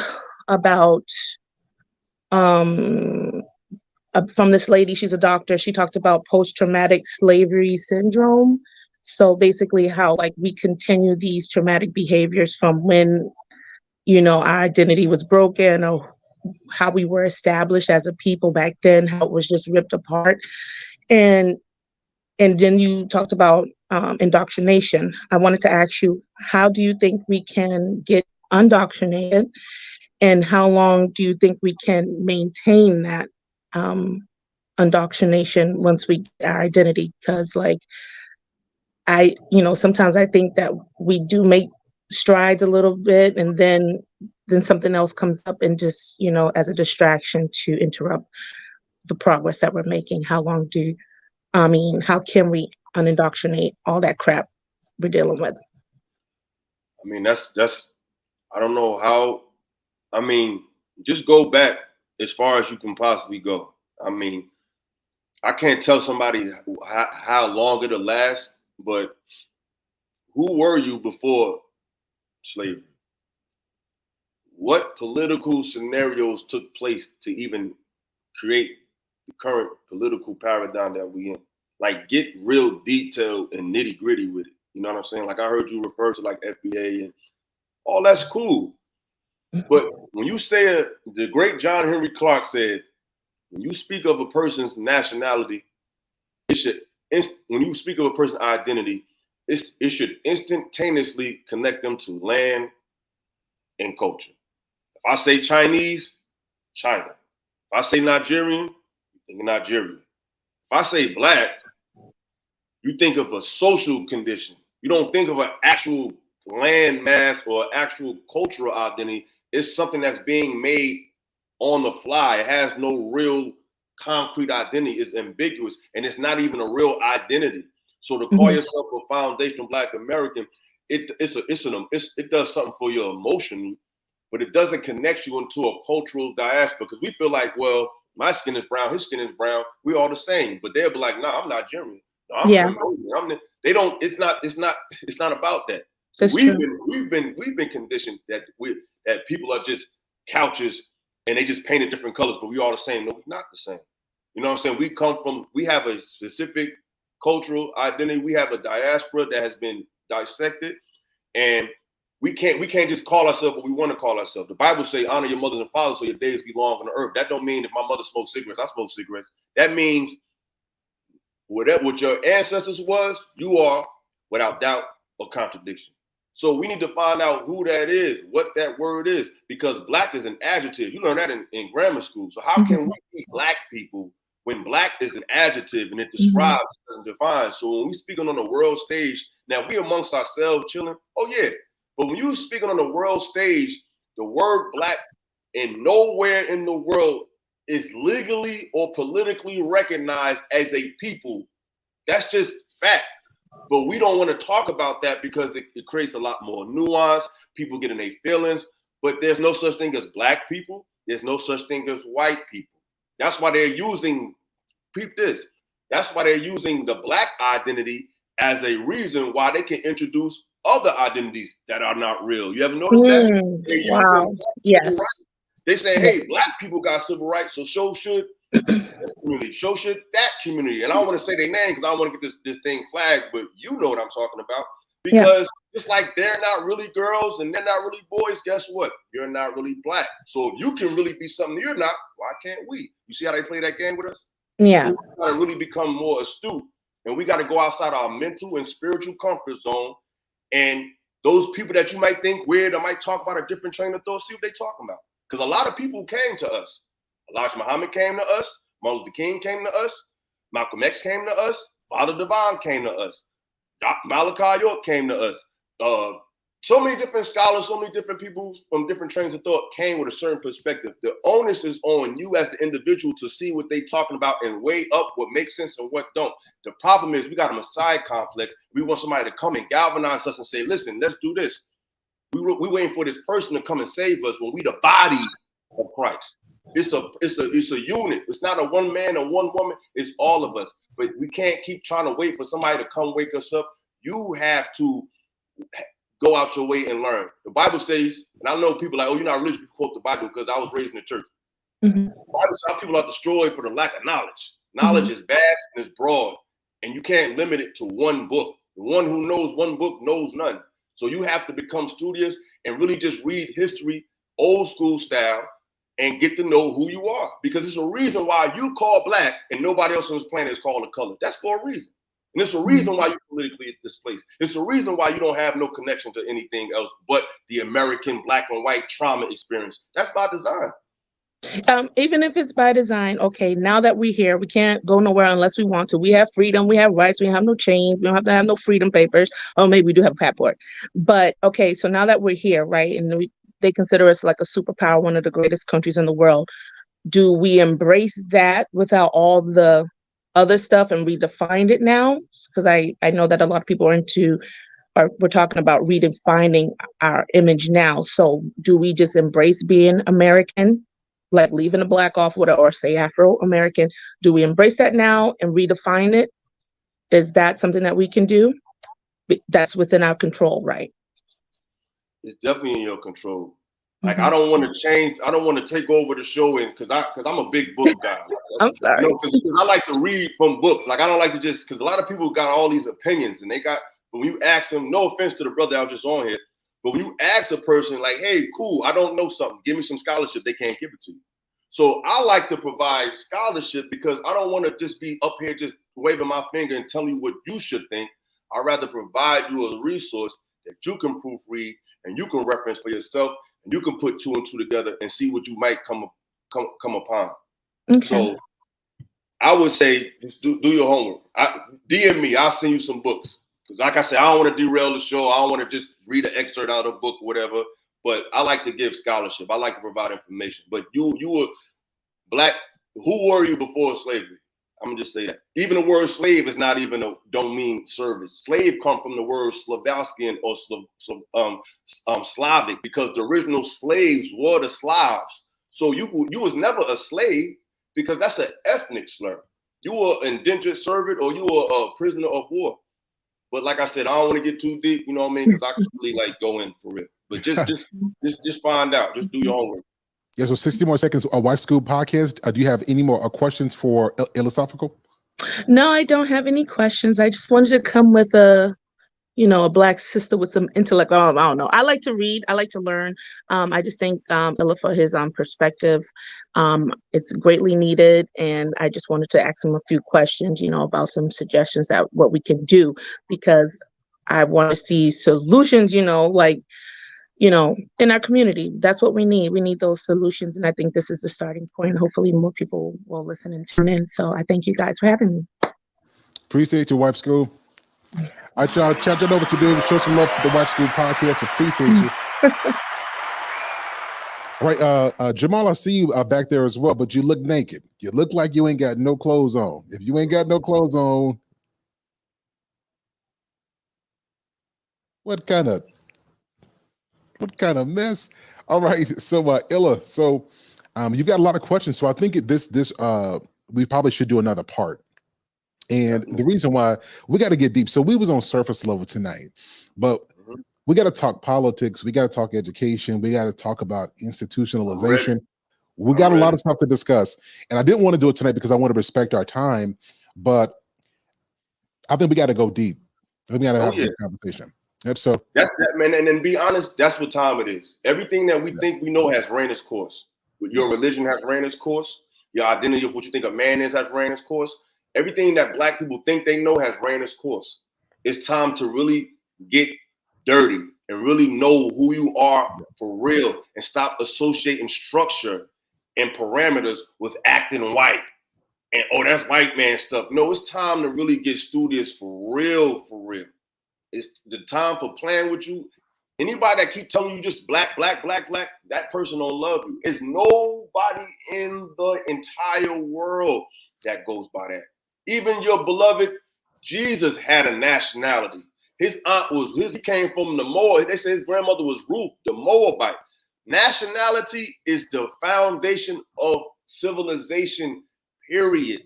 about from this lady. She's a doctor. She talked about post-traumatic slavery syndrome. So basically how like we continue these traumatic behaviors from when, our identity was broken, or how we were established as a people back then, how it was just ripped apart. And then you talked about indoctrination. I wanted to ask you, how do you think we can get undoctrinated, and how long do you think we can maintain that indoctrination once we get our identity? Because like sometimes I think that we do make strides a little bit, and then something else comes up and just, as a distraction to interrupt the progress that we're making. How can we unindoctrinate all that crap we're dealing with? I mean, that's I don't know how. I mean, just go back as far as you can possibly go. I mean, I can't tell somebody how long it'll last, but who were you before slavery? What political scenarios took place to even create the current political paradigm that we in? Like, get real detailed and nitty gritty with it. You know what I'm saying? Like, I heard you refer to like FBA and all that's cool. But when you say the great John Henry Clark said, when you speak of a person's nationality, when you speak of a person's identity, it should instantaneously connect them to land and culture. If I say Chinese, China. If I say Nigerian, you think of Nigeria. If I say black, you think of a social condition. You don't think of an actual land mass or actual cultural identity. It's something that's being made on the fly. It has no real concrete identity. It's ambiguous, and it's not even a real identity. So to call yourself a foundational Black American, it does something for your emotion, but it doesn't connect you into a cultural diaspora, because we feel like, well, my skin is brown, his skin is brown, we're all the same. But they'll be like, no, I'm Nigerian. No, I'm Cambodian. They don't. It's not about that. So we've been conditioned that people are just couches and they just painted different colors, but we all the same. No, we're not the same. You know what I'm saying? We have a specific cultural identity. We have a diaspora that has been dissected, and we can't just call ourselves what we want to call ourselves. The Bible say, honor your mothers and fathers so your days be long on the earth. That don't mean if my mother smokes cigarettes, I smoke cigarettes. That means what your ancestors was, you are without doubt or contradiction. So we need to find out who that is, what that word is, because Black is an adjective. You learn that in grammar school. So how can we be Black people when Black is an adjective and it describes and defines? So when we speaking on the world stage, now we amongst ourselves chilling, oh yeah. But when you speaking on the world stage, the word Black in nowhere in the world is legally or politically recognized as a people. That's just fact. But we don't want to talk about that because it creates a lot more nuance. People get in their feelings. But there's no such thing as Black people. There's no such thing as white people. That's why they're using, that's why they're using the Black identity as a reason why they can introduce other identities that are not real. You ever noticed that? Wow. Yes. They say, hey, Black people got civil rights, so should this community, should that community. And I don't want to say their name because I don't want to get this thing flagged, but you know what I'm talking about. Because just like they're not really girls and they're not really boys, guess what? You're not really Black. So if you can really be something you're not, why can't we? You see how they play that game with us? Yeah. We got to really become more astute, and we got to go outside our mental and spiritual comfort zone. And those people that you might think weird or might talk about a different train of thought, see what they talking about. Because a lot of people came to us. Elijah Muhammad came to us. Martin Luther King came to us. Malcolm X came to us. Father Devine came to us. Malachi York came to us. So many different scholars, so many different people from different trains of thought came with a certain perspective. The onus is on you as the individual to see what they talking about and weigh up what makes sense and what don't. The problem is we got a Messiah complex. We want somebody to come and galvanize us and say, listen, let's do this. We waiting for this person to come and save us when we the body of Christ. It's a unit. It's not a one man or one woman. It's all of us. But we can't keep trying to wait for somebody to come wake us up. You have to go out your way and learn. The Bible says, and I know people like, oh, you're not religious, you quote the Bible because I was raised in the church. The Bible says people are destroyed for the lack of knowledge. Knowledge is vast and it's broad, and you can't limit it to one book. The one who knows one book knows none. So you have to become studious and really just read history, old school style, and get to know who you are, because it's a reason why you call black and nobody else on this planet is called a color. That's for a reason. And it's a reason why you're politically displaced. It's a reason why you don't have no connection to anything else but the American black and white trauma experience. That's by design. Even if it's by design, okay, now that we're here, we can't go nowhere unless we want to. We have freedom, we have rights, we have no chains, we don't have to have no freedom papers. Oh, maybe we do have a passport. But okay, so now that we're here, right, and they consider us like a superpower, one of the greatest countries in the world. Do we embrace that without all the other stuff and redefine it now? Because I know that a lot of people we're talking about redefining our image now. So do we just embrace being American, like leaving the black off with it, or say Afro-American? Do we embrace that now and redefine it? Is that something that we can do? That's within our control, right? It's definitely in your control. Like, I don't want to change. I don't want to take over the show, and because I'm a big book guy. I'm sorry. You know, because I like to read from books. Like, I don't like to just, because a lot of people got all these opinions, and but when you ask them, no offense to the brother I was just on here, but when you ask a person like, hey, cool, I don't know something, give me some scholarship, they can't give it to you. So I like to provide scholarship because I don't want to just be up here just waving my finger and telling you what you should think. I'd rather provide you a resource that you can proofread and you can reference for yourself, and you can put 2 and 2 together and see what you might come upon. Okay. So I would say just do your homework. DM me, I'll send you some books. Because like I said, I don't want to derail the show. I don't want to just read an excerpt out of a book, whatever. But I like to give scholarship. I like to provide information. But you were black. Who were you before slavery? I'm gonna just say that. Even the word slave is not even don't mean service. Slave come from the word Slavaskian or Slavic, because the original slaves were the Slavs. So you was never a slave, because that's an ethnic slur. You were an indentured servant or you were a prisoner of war. But like I said, I don't want to get too deep, you know what I mean? Because I can really like go in for real. But just find out. Just do your homework. Yeah, so 60 more seconds. A Wife School podcast. Do you have any more questions for Illosophical? No, I don't have any questions. I just wanted to come with a black sister with some intellect. I don't know. I like to read. I like to learn. I just thank Illa for his perspective. It's greatly needed. And I just wanted to ask him a few questions, about some suggestions that what we can do, because I want to see solutions, in our community. That's what we need. We need those solutions. And I think this is the starting point. Hopefully more people will listen and tune in. So I thank you guys for having me. Appreciate your Wife School. All right, y'all, chat it over today. Show some love to the Wife School podcast. Appreciate you. All right, Jamal, I see you back there as well, but you look naked. You look like you ain't got no clothes on. If you ain't got no clothes on, what kind of mess? All right, so Illa, so you've got a lot of questions. So I think we probably should do another part. And the reason why, we got to get deep. So we was on surface level tonight, but we got to talk politics. We got to talk education. We got to talk about institutionalization. We got a lot of stuff to discuss. And I didn't want to do it tonight because I want to respect our time, but I think we got to go deep. We got to have a deep conversation. That's that, man. And then be honest, that's what time it is. Everything that we think we know has ran its course. Your religion has ran its course. Your identity of what you think a man is has ran its course. Everything that black people think they know has ran its course. It's time to really get dirty and really know who you are for real, and stop associating structure and parameters with acting white. And that's white man stuff. No, it's time to really get studious for real, for real. It's the time for playing with you. Anybody that keep telling you just black, that person don't love you. There's nobody in the entire world that goes by that. Even your beloved Jesus had a nationality. His aunt he came from the Moab. They say his grandmother was Ruth, the Moabite. Nationality is the foundation of civilization, period.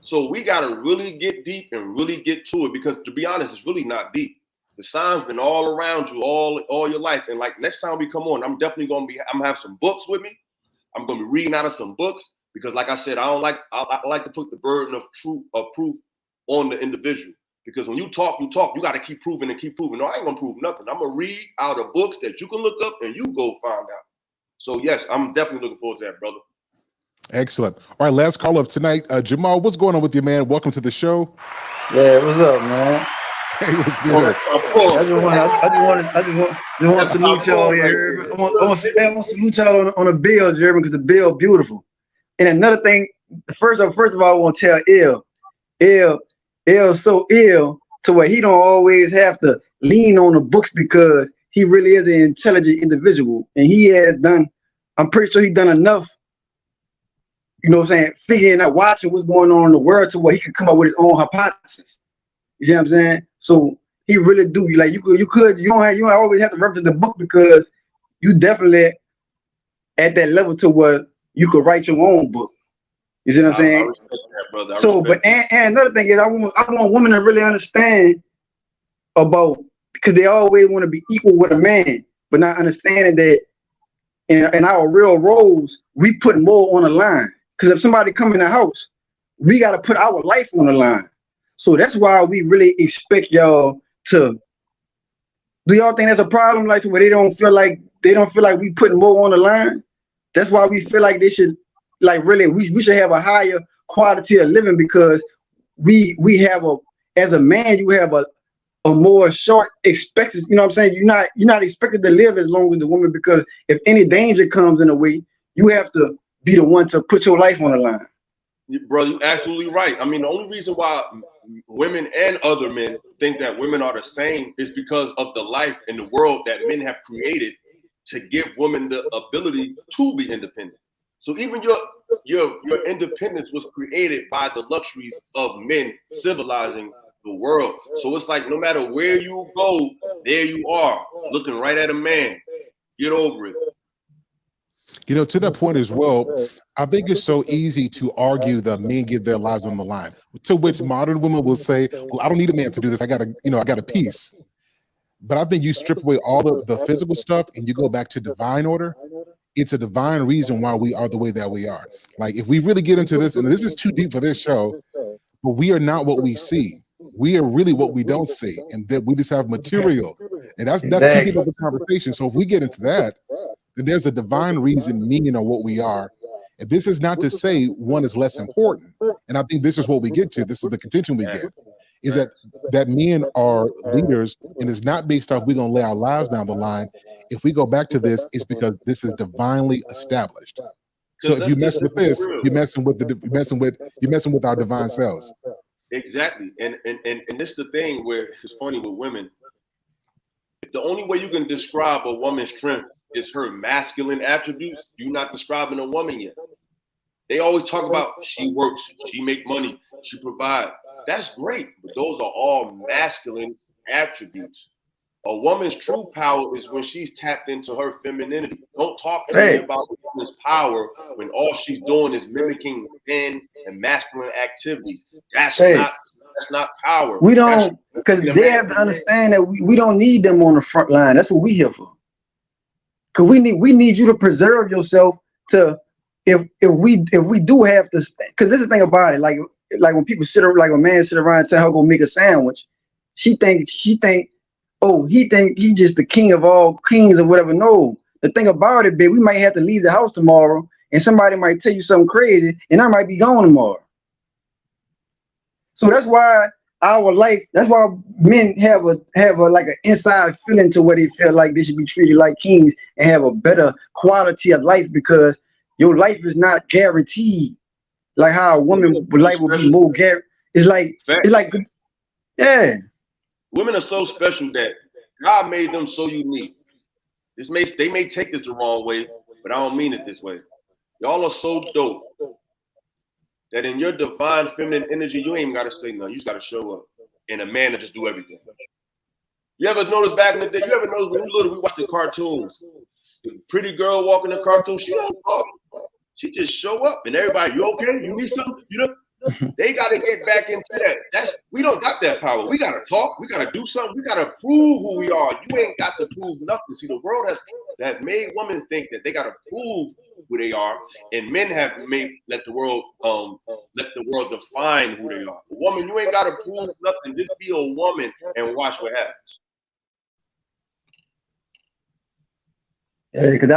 So we got to really get deep and really get to it, because to be honest, it's really not deep. The sign's been all around you all your life. And like next time we come on, I'm gonna have some books with me. I'm gonna be reading out of some books, because like I said, I like to put the burden of proof on the individual. Because when you talk, you got to keep proving and keep proving. No, I ain't gonna prove nothing. I'm gonna read out of books that you can look up and you go find out. So yes, I'm definitely looking forward to that, brother. Excellent. All right, last call up tonight. Jamal, what's going on with you, man? Welcome to the show. Yeah, what's up, man? Hey, what's good? I just want to salute y'all here. I want to salute y'all on the Bills, Jeremy, because the Bill beautiful. And another thing, first of all, I want to tell Il's so ill to where he don't always have to lean on the books because he really is an intelligent individual, and he has done. I'm pretty sure he's done enough. You know what I'm saying? Figuring out, watching what's going on in the world to where he can come up with his own hypothesis. You know what I'm saying? So he really do. Like you don't always have to reference the book because you definitely at that level to where you could write your own book. You see what I'm saying? I respect that, brother. So, but and another thing is I want women to really understand about, because they always want to be equal with a man, but not understanding that in our real roles, we put more on the line. Because if somebody come in the house, we got to put our life on the line. So that's why we really expect y'all to. Do y'all think that's a problem? Like where they don't feel like we putting more on the line? That's why we feel like they should, like, really we should have a higher quality of living, because we have as a man you have a more short expectancy. You know what I'm saying? You're not expected to live as long as the woman, because if any danger comes in the way, you have to be the one to put your life on the line. Bro, you're absolutely right. I mean, the only reason why women and other men think that women are the same is because of the life and the world that men have created to give women the ability to be independent. So even your independence was created by the luxuries of men civilizing the world. So it's like no matter where you go, there you are, looking right at a man. Get over it. You know, to that point as well, I think it's so easy to argue that men give their lives on the line, to which modern women will say, well, I don't need a man to do this. I got a piece. But I think you strip away all the physical stuff and you go back to divine order. It's a divine reason why we are the way that we are. Like, if we really get into this, and this is too deep for this show, but we are not what we see. We are really what we don't see. And that we just have material. And that's too deep of a conversation. So if we get into that, then there's a divine reason, meaning of what we are. And this is not to say one is less important. And I think this is what we get to. This is the contention we get, is that men are leaders, and it's not based off we're going to lay our lives down the line. If we go back to this, it's because this is divinely established. So if you mess with this, you're messing with our divine selves. Exactly. And this is the thing where it's funny with women. The only way you can describe a woman's strength is her masculine attributes. You're not describing a woman yet. They always talk about she works, she make money, she provide. That's great, but those are all masculine attributes. A woman's true power is when she's tapped into her femininity. Don't talk to me about a woman's power when all she's doing is mimicking men and masculine activities. That's not power. We don't, because they have to understand that we don't need them on the front line. That's what we here for. Because we need you to preserve yourself to, if we do have to, because this is the thing about it, like when people like a man sit around and tell her go make a sandwich, she think oh, he just the king of all kings or whatever. No, the thing about it, babe, we might have to leave the house tomorrow and somebody might tell you something crazy and I might be gone tomorrow. So that's why that's why men have a like an inside feeling to where they feel like they should be treated like kings and have a better quality of life, because your life is not guaranteed like how a woman life will be more guaranteed. It's like, yeah. Women are so special that God made them so unique. They may take this the wrong way, but I don't mean it this way. Y'all are so dope that in your divine feminine energy, you ain't even got to say nothing. You just got to show up. And a man will just do everything. You ever notice back in the day, you ever notice when we were little, we watched the cartoons. The pretty girl walking the cartoon, she don't talk. She just show up and everybody, you okay? You need something? You know? They got to get back into that. We don't got that power. We got to talk. We got to do something. We got to prove who we are. You ain't got to prove nothing. See, the world has made women think that they got to prove who they are, and men have let the world define who they are. A woman, you ain't got to prove nothing. Just be a woman and watch what happens. Yeah, because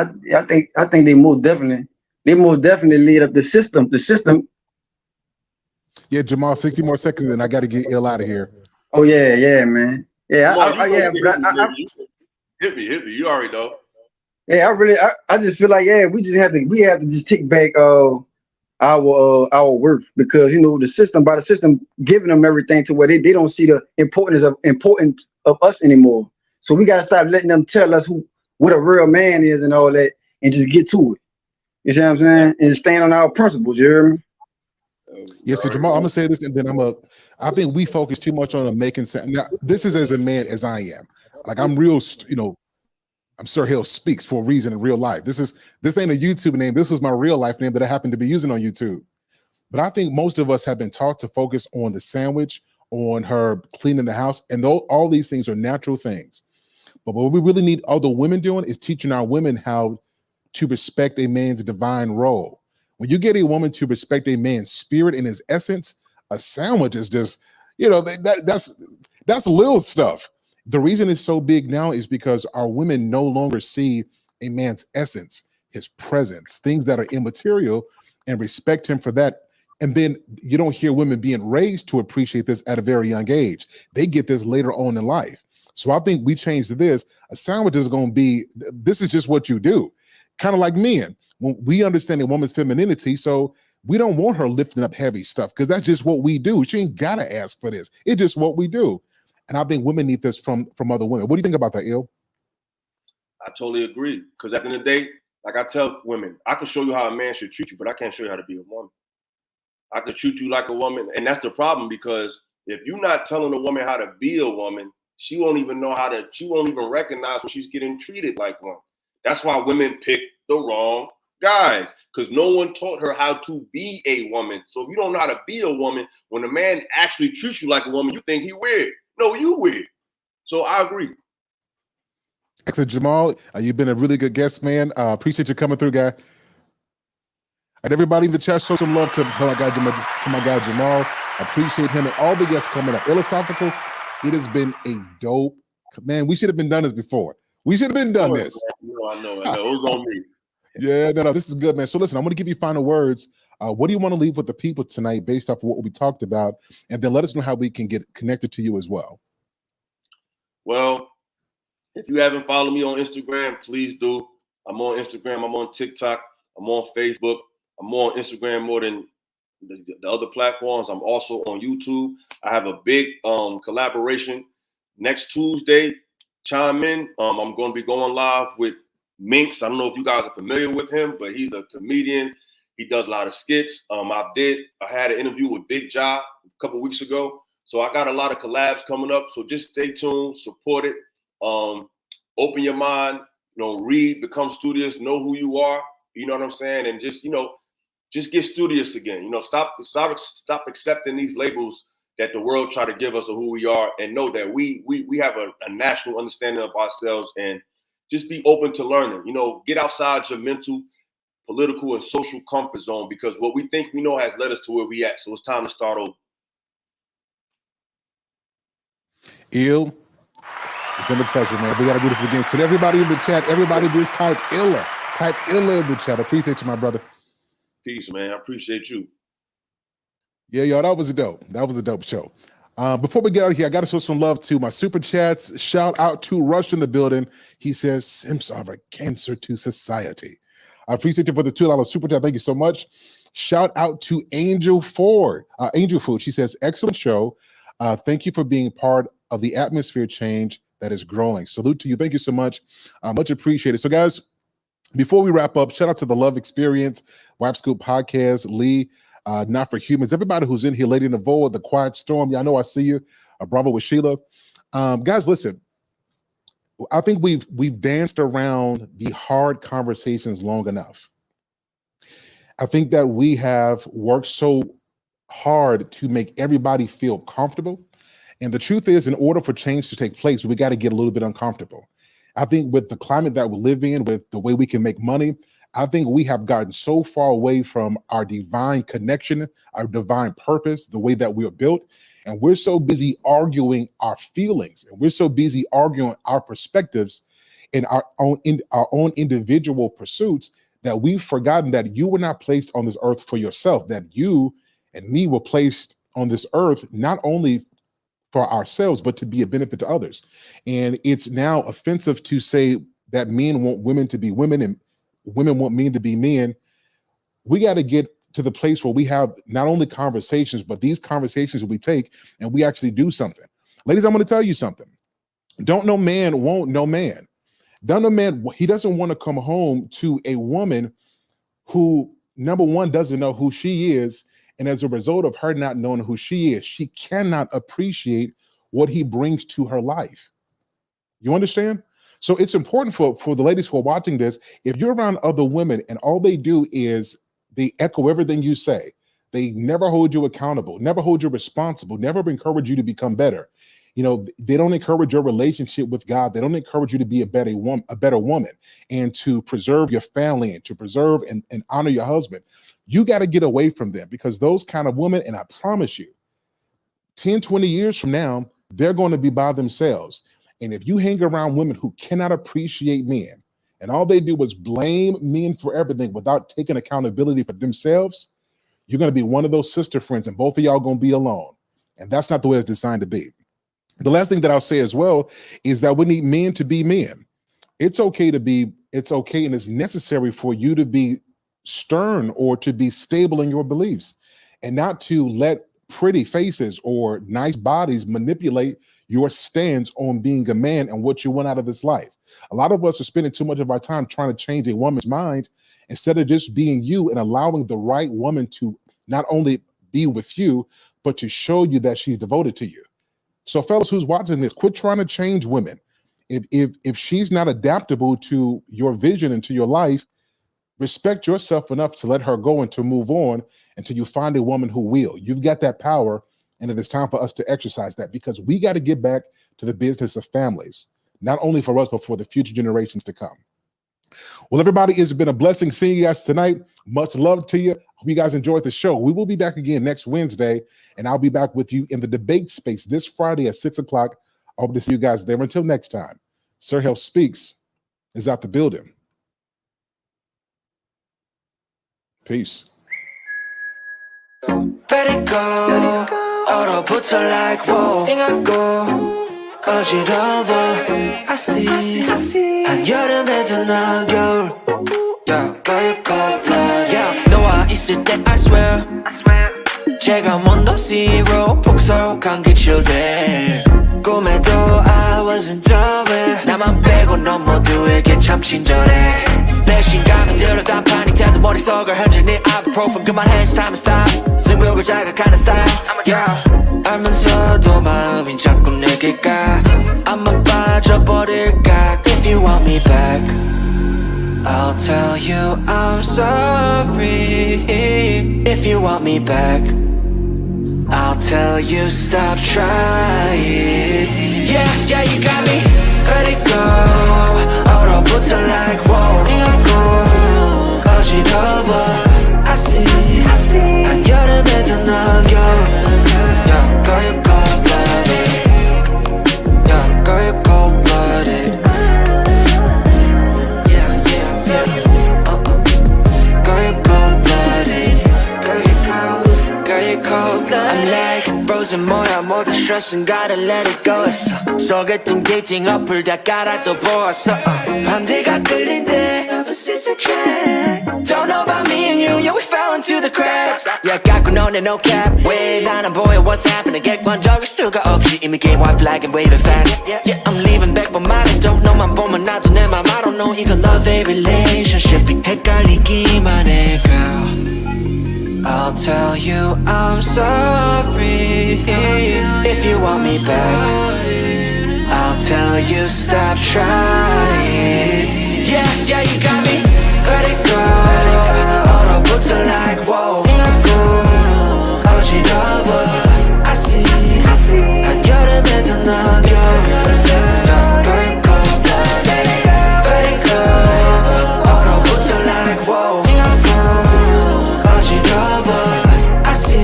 I think they most definitely lead up the system. The system. Yeah, Jamal, 60 more seconds, and I got to get ill out of here. Oh yeah, man. Yeah, Jamal, you know yeah, you but can hit me, hit me. You already know. yeah, I just feel like we have to just take back our worth, because the system, by the system giving them everything to where they don't see the importance of us anymore. So we gotta stop letting them tell us what a real man is and all that, and just get to it. You see what I'm saying? And stand on our principles. You hear me? Yeah, so Jamal, I'm gonna say this, and then I think we focus too much on making sense. Now, this is as a man as I am. Like I'm real, I'm Sir Hill Speaks for a reason in real life. This ain't a YouTube name. This was my real life name that I happen to be using on YouTube. But I think most of us have been taught to focus on the sandwich, on her cleaning the house, and all these things are natural things. But what we really need other women doing is teaching our women how to respect a man's divine role. When you get a woman to respect a man's spirit and his essence, a sandwich is just, that's little stuff. The reason it's so big now is because our women no longer see a man's essence, his presence, things that are immaterial, and respect him for that. And then you don't hear women being raised to appreciate this at a very young age. They get this later on in life. So I think we changed this. A sandwich is going to be, this is just what you do. Kind of like men. When we understand a woman's femininity, so we don't want her lifting up heavy stuff because that's just what we do. She ain't got to ask for this. It's just what we do. And I think women need this from other women. What do you think about that, Il? I totally agree. Because at the end of the day, like I tell women, I can show you how a man should treat you, but I can't show you how to be a woman. I can treat you like a woman. And that's the problem, because if you're not telling a woman how to be a woman, she won't even recognize when she's getting treated like one. That's why women pick the wrong guys, because no one taught her how to be a woman. So if you don't know how to be a woman, when a man actually treats you like a woman, you think he weird. No, you weird. So I agree. Excellent, Jamal. You've been a really good guest, man. Appreciate you coming through, guy. And everybody in the chat, show some love to my guy Jamal. Appreciate him and all the guests coming up. Philosophical, it has been a dope, man. We should have been done this before. We should have been done this. I know. It was on me. Yeah, no, this is good, man. So listen, I'm going to give you final words. What do you want to leave with the people tonight based off of what we talked about? And then let us know how we can get connected to you as well. Well, if you haven't followed me on Instagram, please do. I'm on Instagram. I'm on TikTok. I'm on Facebook. I'm on Instagram more than the other platforms. I'm also on YouTube. I have a big collaboration next Tuesday. Chime in. I'm going to be going live with Minx. I don't know if you guys are familiar with him, but he's a comedian. He does a lot of skits. I had an interview with Big Ja a couple weeks ago. So I got a lot of collabs coming up. So just stay tuned, support it. Open your mind, read, become studious, know who you are. You know what I'm saying? And just get studious again. Stop accepting these labels that the world try to give us of who we are, and know that we have a national understanding of ourselves, and just be open to learning. Get outside your mental, political, and social comfort zone, because what we think we know has led us to where we at. So it's time to start over. Il, it's been a pleasure, man. We got to do this again. So everybody in the chat, everybody just type Illa. Type Illa in the chat. I appreciate you, my brother. Peace, man. I appreciate you. Yeah, y'all, that was a dope show. Before we get out of here, I got to show some love to my super chats. Shout out to Rush in the building. He says, "Simps are a cancer to society." I appreciate you for the $2 super chat. Thank you so much. Shout out to Angel Food. She says, "Excellent show. Thank you for being part of the atmosphere change that is growing." Salute to you. Thank you so much. Much appreciated. So, guys, before we wrap up, shout out to the Love Experience, Wife Scoop Podcast, Lee, Not for Humans, everybody who's in here, Lady Navoa, The Quiet Storm. Yeah, I know I see you. Bravo with Sheila. Guys, listen, I think we've danced around the hard conversations long enough. I think that we have worked so hard to make everybody feel comfortable. And the truth is, in order for change to take place, we got to get a little bit uncomfortable. I think with the climate that we live in, with the way we can make money, I think we have gotten so far away from our divine connection, our divine purpose, the way that we are built. And we're so busy arguing our feelings, and we're so busy arguing our perspectives. in our own individual pursuits that we've forgotten that you were not placed on this earth for yourself, that you and me were placed on this earth not only for ourselves, but to be a benefit to others. And it's now offensive to say that men want women to be women and women want men to be men. We got to get to the place where we have not only conversations, but these conversations we take and we actually do something. Ladies, I'm going to tell you something. Don't no man won't no man. Don't no man, he doesn't want to come home to a woman who, number one, doesn't know who she is. And as a result of her not knowing who she is, she cannot appreciate what he brings to her life. You understand? So it's important for the ladies who are watching this, if you're around other women and all they do is they echo everything you say, they never hold you accountable, never hold you responsible, never encourage you to become better. You know, they don't encourage your relationship with God. They don't encourage you to be a better woman and to preserve your family and to preserve and honor your husband. You got to get away from them, because those kind of women, and I promise you, 10, 20 years from now, they're going to be by themselves. And if you hang around women who cannot appreciate men and all they do is blame men for everything without taking accountability for themselves, you're going to be one of those sister friends and both of y'all going to be alone. And that's not the way it's designed to be. The last thing that I'll say as well is that we need men to be men. It's okay and it's necessary for you to be stern or to be stable in your beliefs and not to let pretty faces or nice bodies manipulate your stance on being a man and what you want out of this life. A lot of us are spending too much of our time trying to change a woman's mind instead of just being you and allowing the right woman to not only be with you, but to show you that she's devoted to you. So fellas who's watching this, quit trying to change women. If she's not adaptable to your vision and to your life, respect yourself enough to let her go and to move on until you find a woman who will. You've got that power, and it is time for us to exercise that, because we got to get back to the business of families, not only for us, but for the future generations to come. Well, everybody, it's been a blessing seeing you guys tonight. Much love to you. Hope you guys enjoyed the show. We will be back again next Wednesday, and I'll be back with you in the debate space this Friday at 6 o'clock. I hope to see you guys there. Until next time, Sir Hell Speaks is out the building. Peace. Let it go. 얼어붙어 like whoa. 띵하고 어지러워. I see. 한여름에도 난 겨울. Yeah, 거의 yeah, 너와 있을 때 I swear. 제가 먼저 zero 폭설한 기초대. 꿈에도 I wasn't aware. 나만 빼고 넌 모두에게 참 친절해. 내 심감이 들어 단판이 태도 머릿속을 흔드니 ibuprofen 그만해 it's time to stop. 승부욕을 자극하는 style yeah. 알면서도 마음이 자꾸 내게 가. 안만 빠져버릴까. If you want me back I'll tell you I'm sorry. If you want me back I'll tell you stop trying. Yeah, you got me. Let it go. 얼어붙어 like whoa. 띵하고 어지러워. I see. 한여름에도 넌 겨울. Yeah, girl, you're cold-blooded. Yeah, girl, you're cold-blooded. Yeah. Girl, you're cold-blooded. Girl, you're cold-blooded. I'm like frozen 뭐야 모든 stress은 gotta let it go 했어. 소개팅 데이팅 어플 다 깔아 또 보았어. 반대가 끌린대 ever since the track. Don't know about me and you, yeah we fell into the cracks. Yeah 갖고 너네 no cap. 왜 나는 보여 what's happening. 객관적일 수가 없이 이미 game white flag and waving fast. Yeah I'm leaving back but 말은 don't know만 보면 나도 내 맘 I don't know 이거 love a relationship 헷갈리기만 해 girl. I'll tell you I'm sorry. If you want me back I'll tell you stop trying. Yeah, you got me. Let it go. 얼어붙어 like whoa. 띵하고 어지러워. I see. 한여름에도 넌 겨울. Girl, you cold-blooded. Let it go. 얼어붙어 like whoa. 띵하고 어지러워. I see.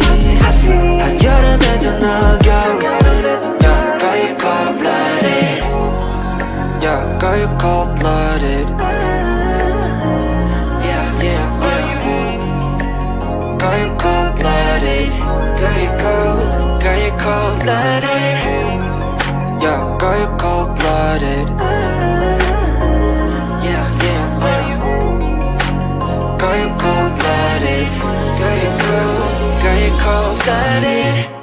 한여름에도 넌 겨울. Girl, you cold-blooded. Yeah, girl, you cold-blooded. Yeah, yeah, yeah. Girl, you cold-blooded. Girl, you cold. Girl, you cold-blooded. Yeah, girl, you cold-blooded. Yeah, yeah, yeah. Girl, you cold-blooded. Girl, you cold. Girl, you cold-blooded.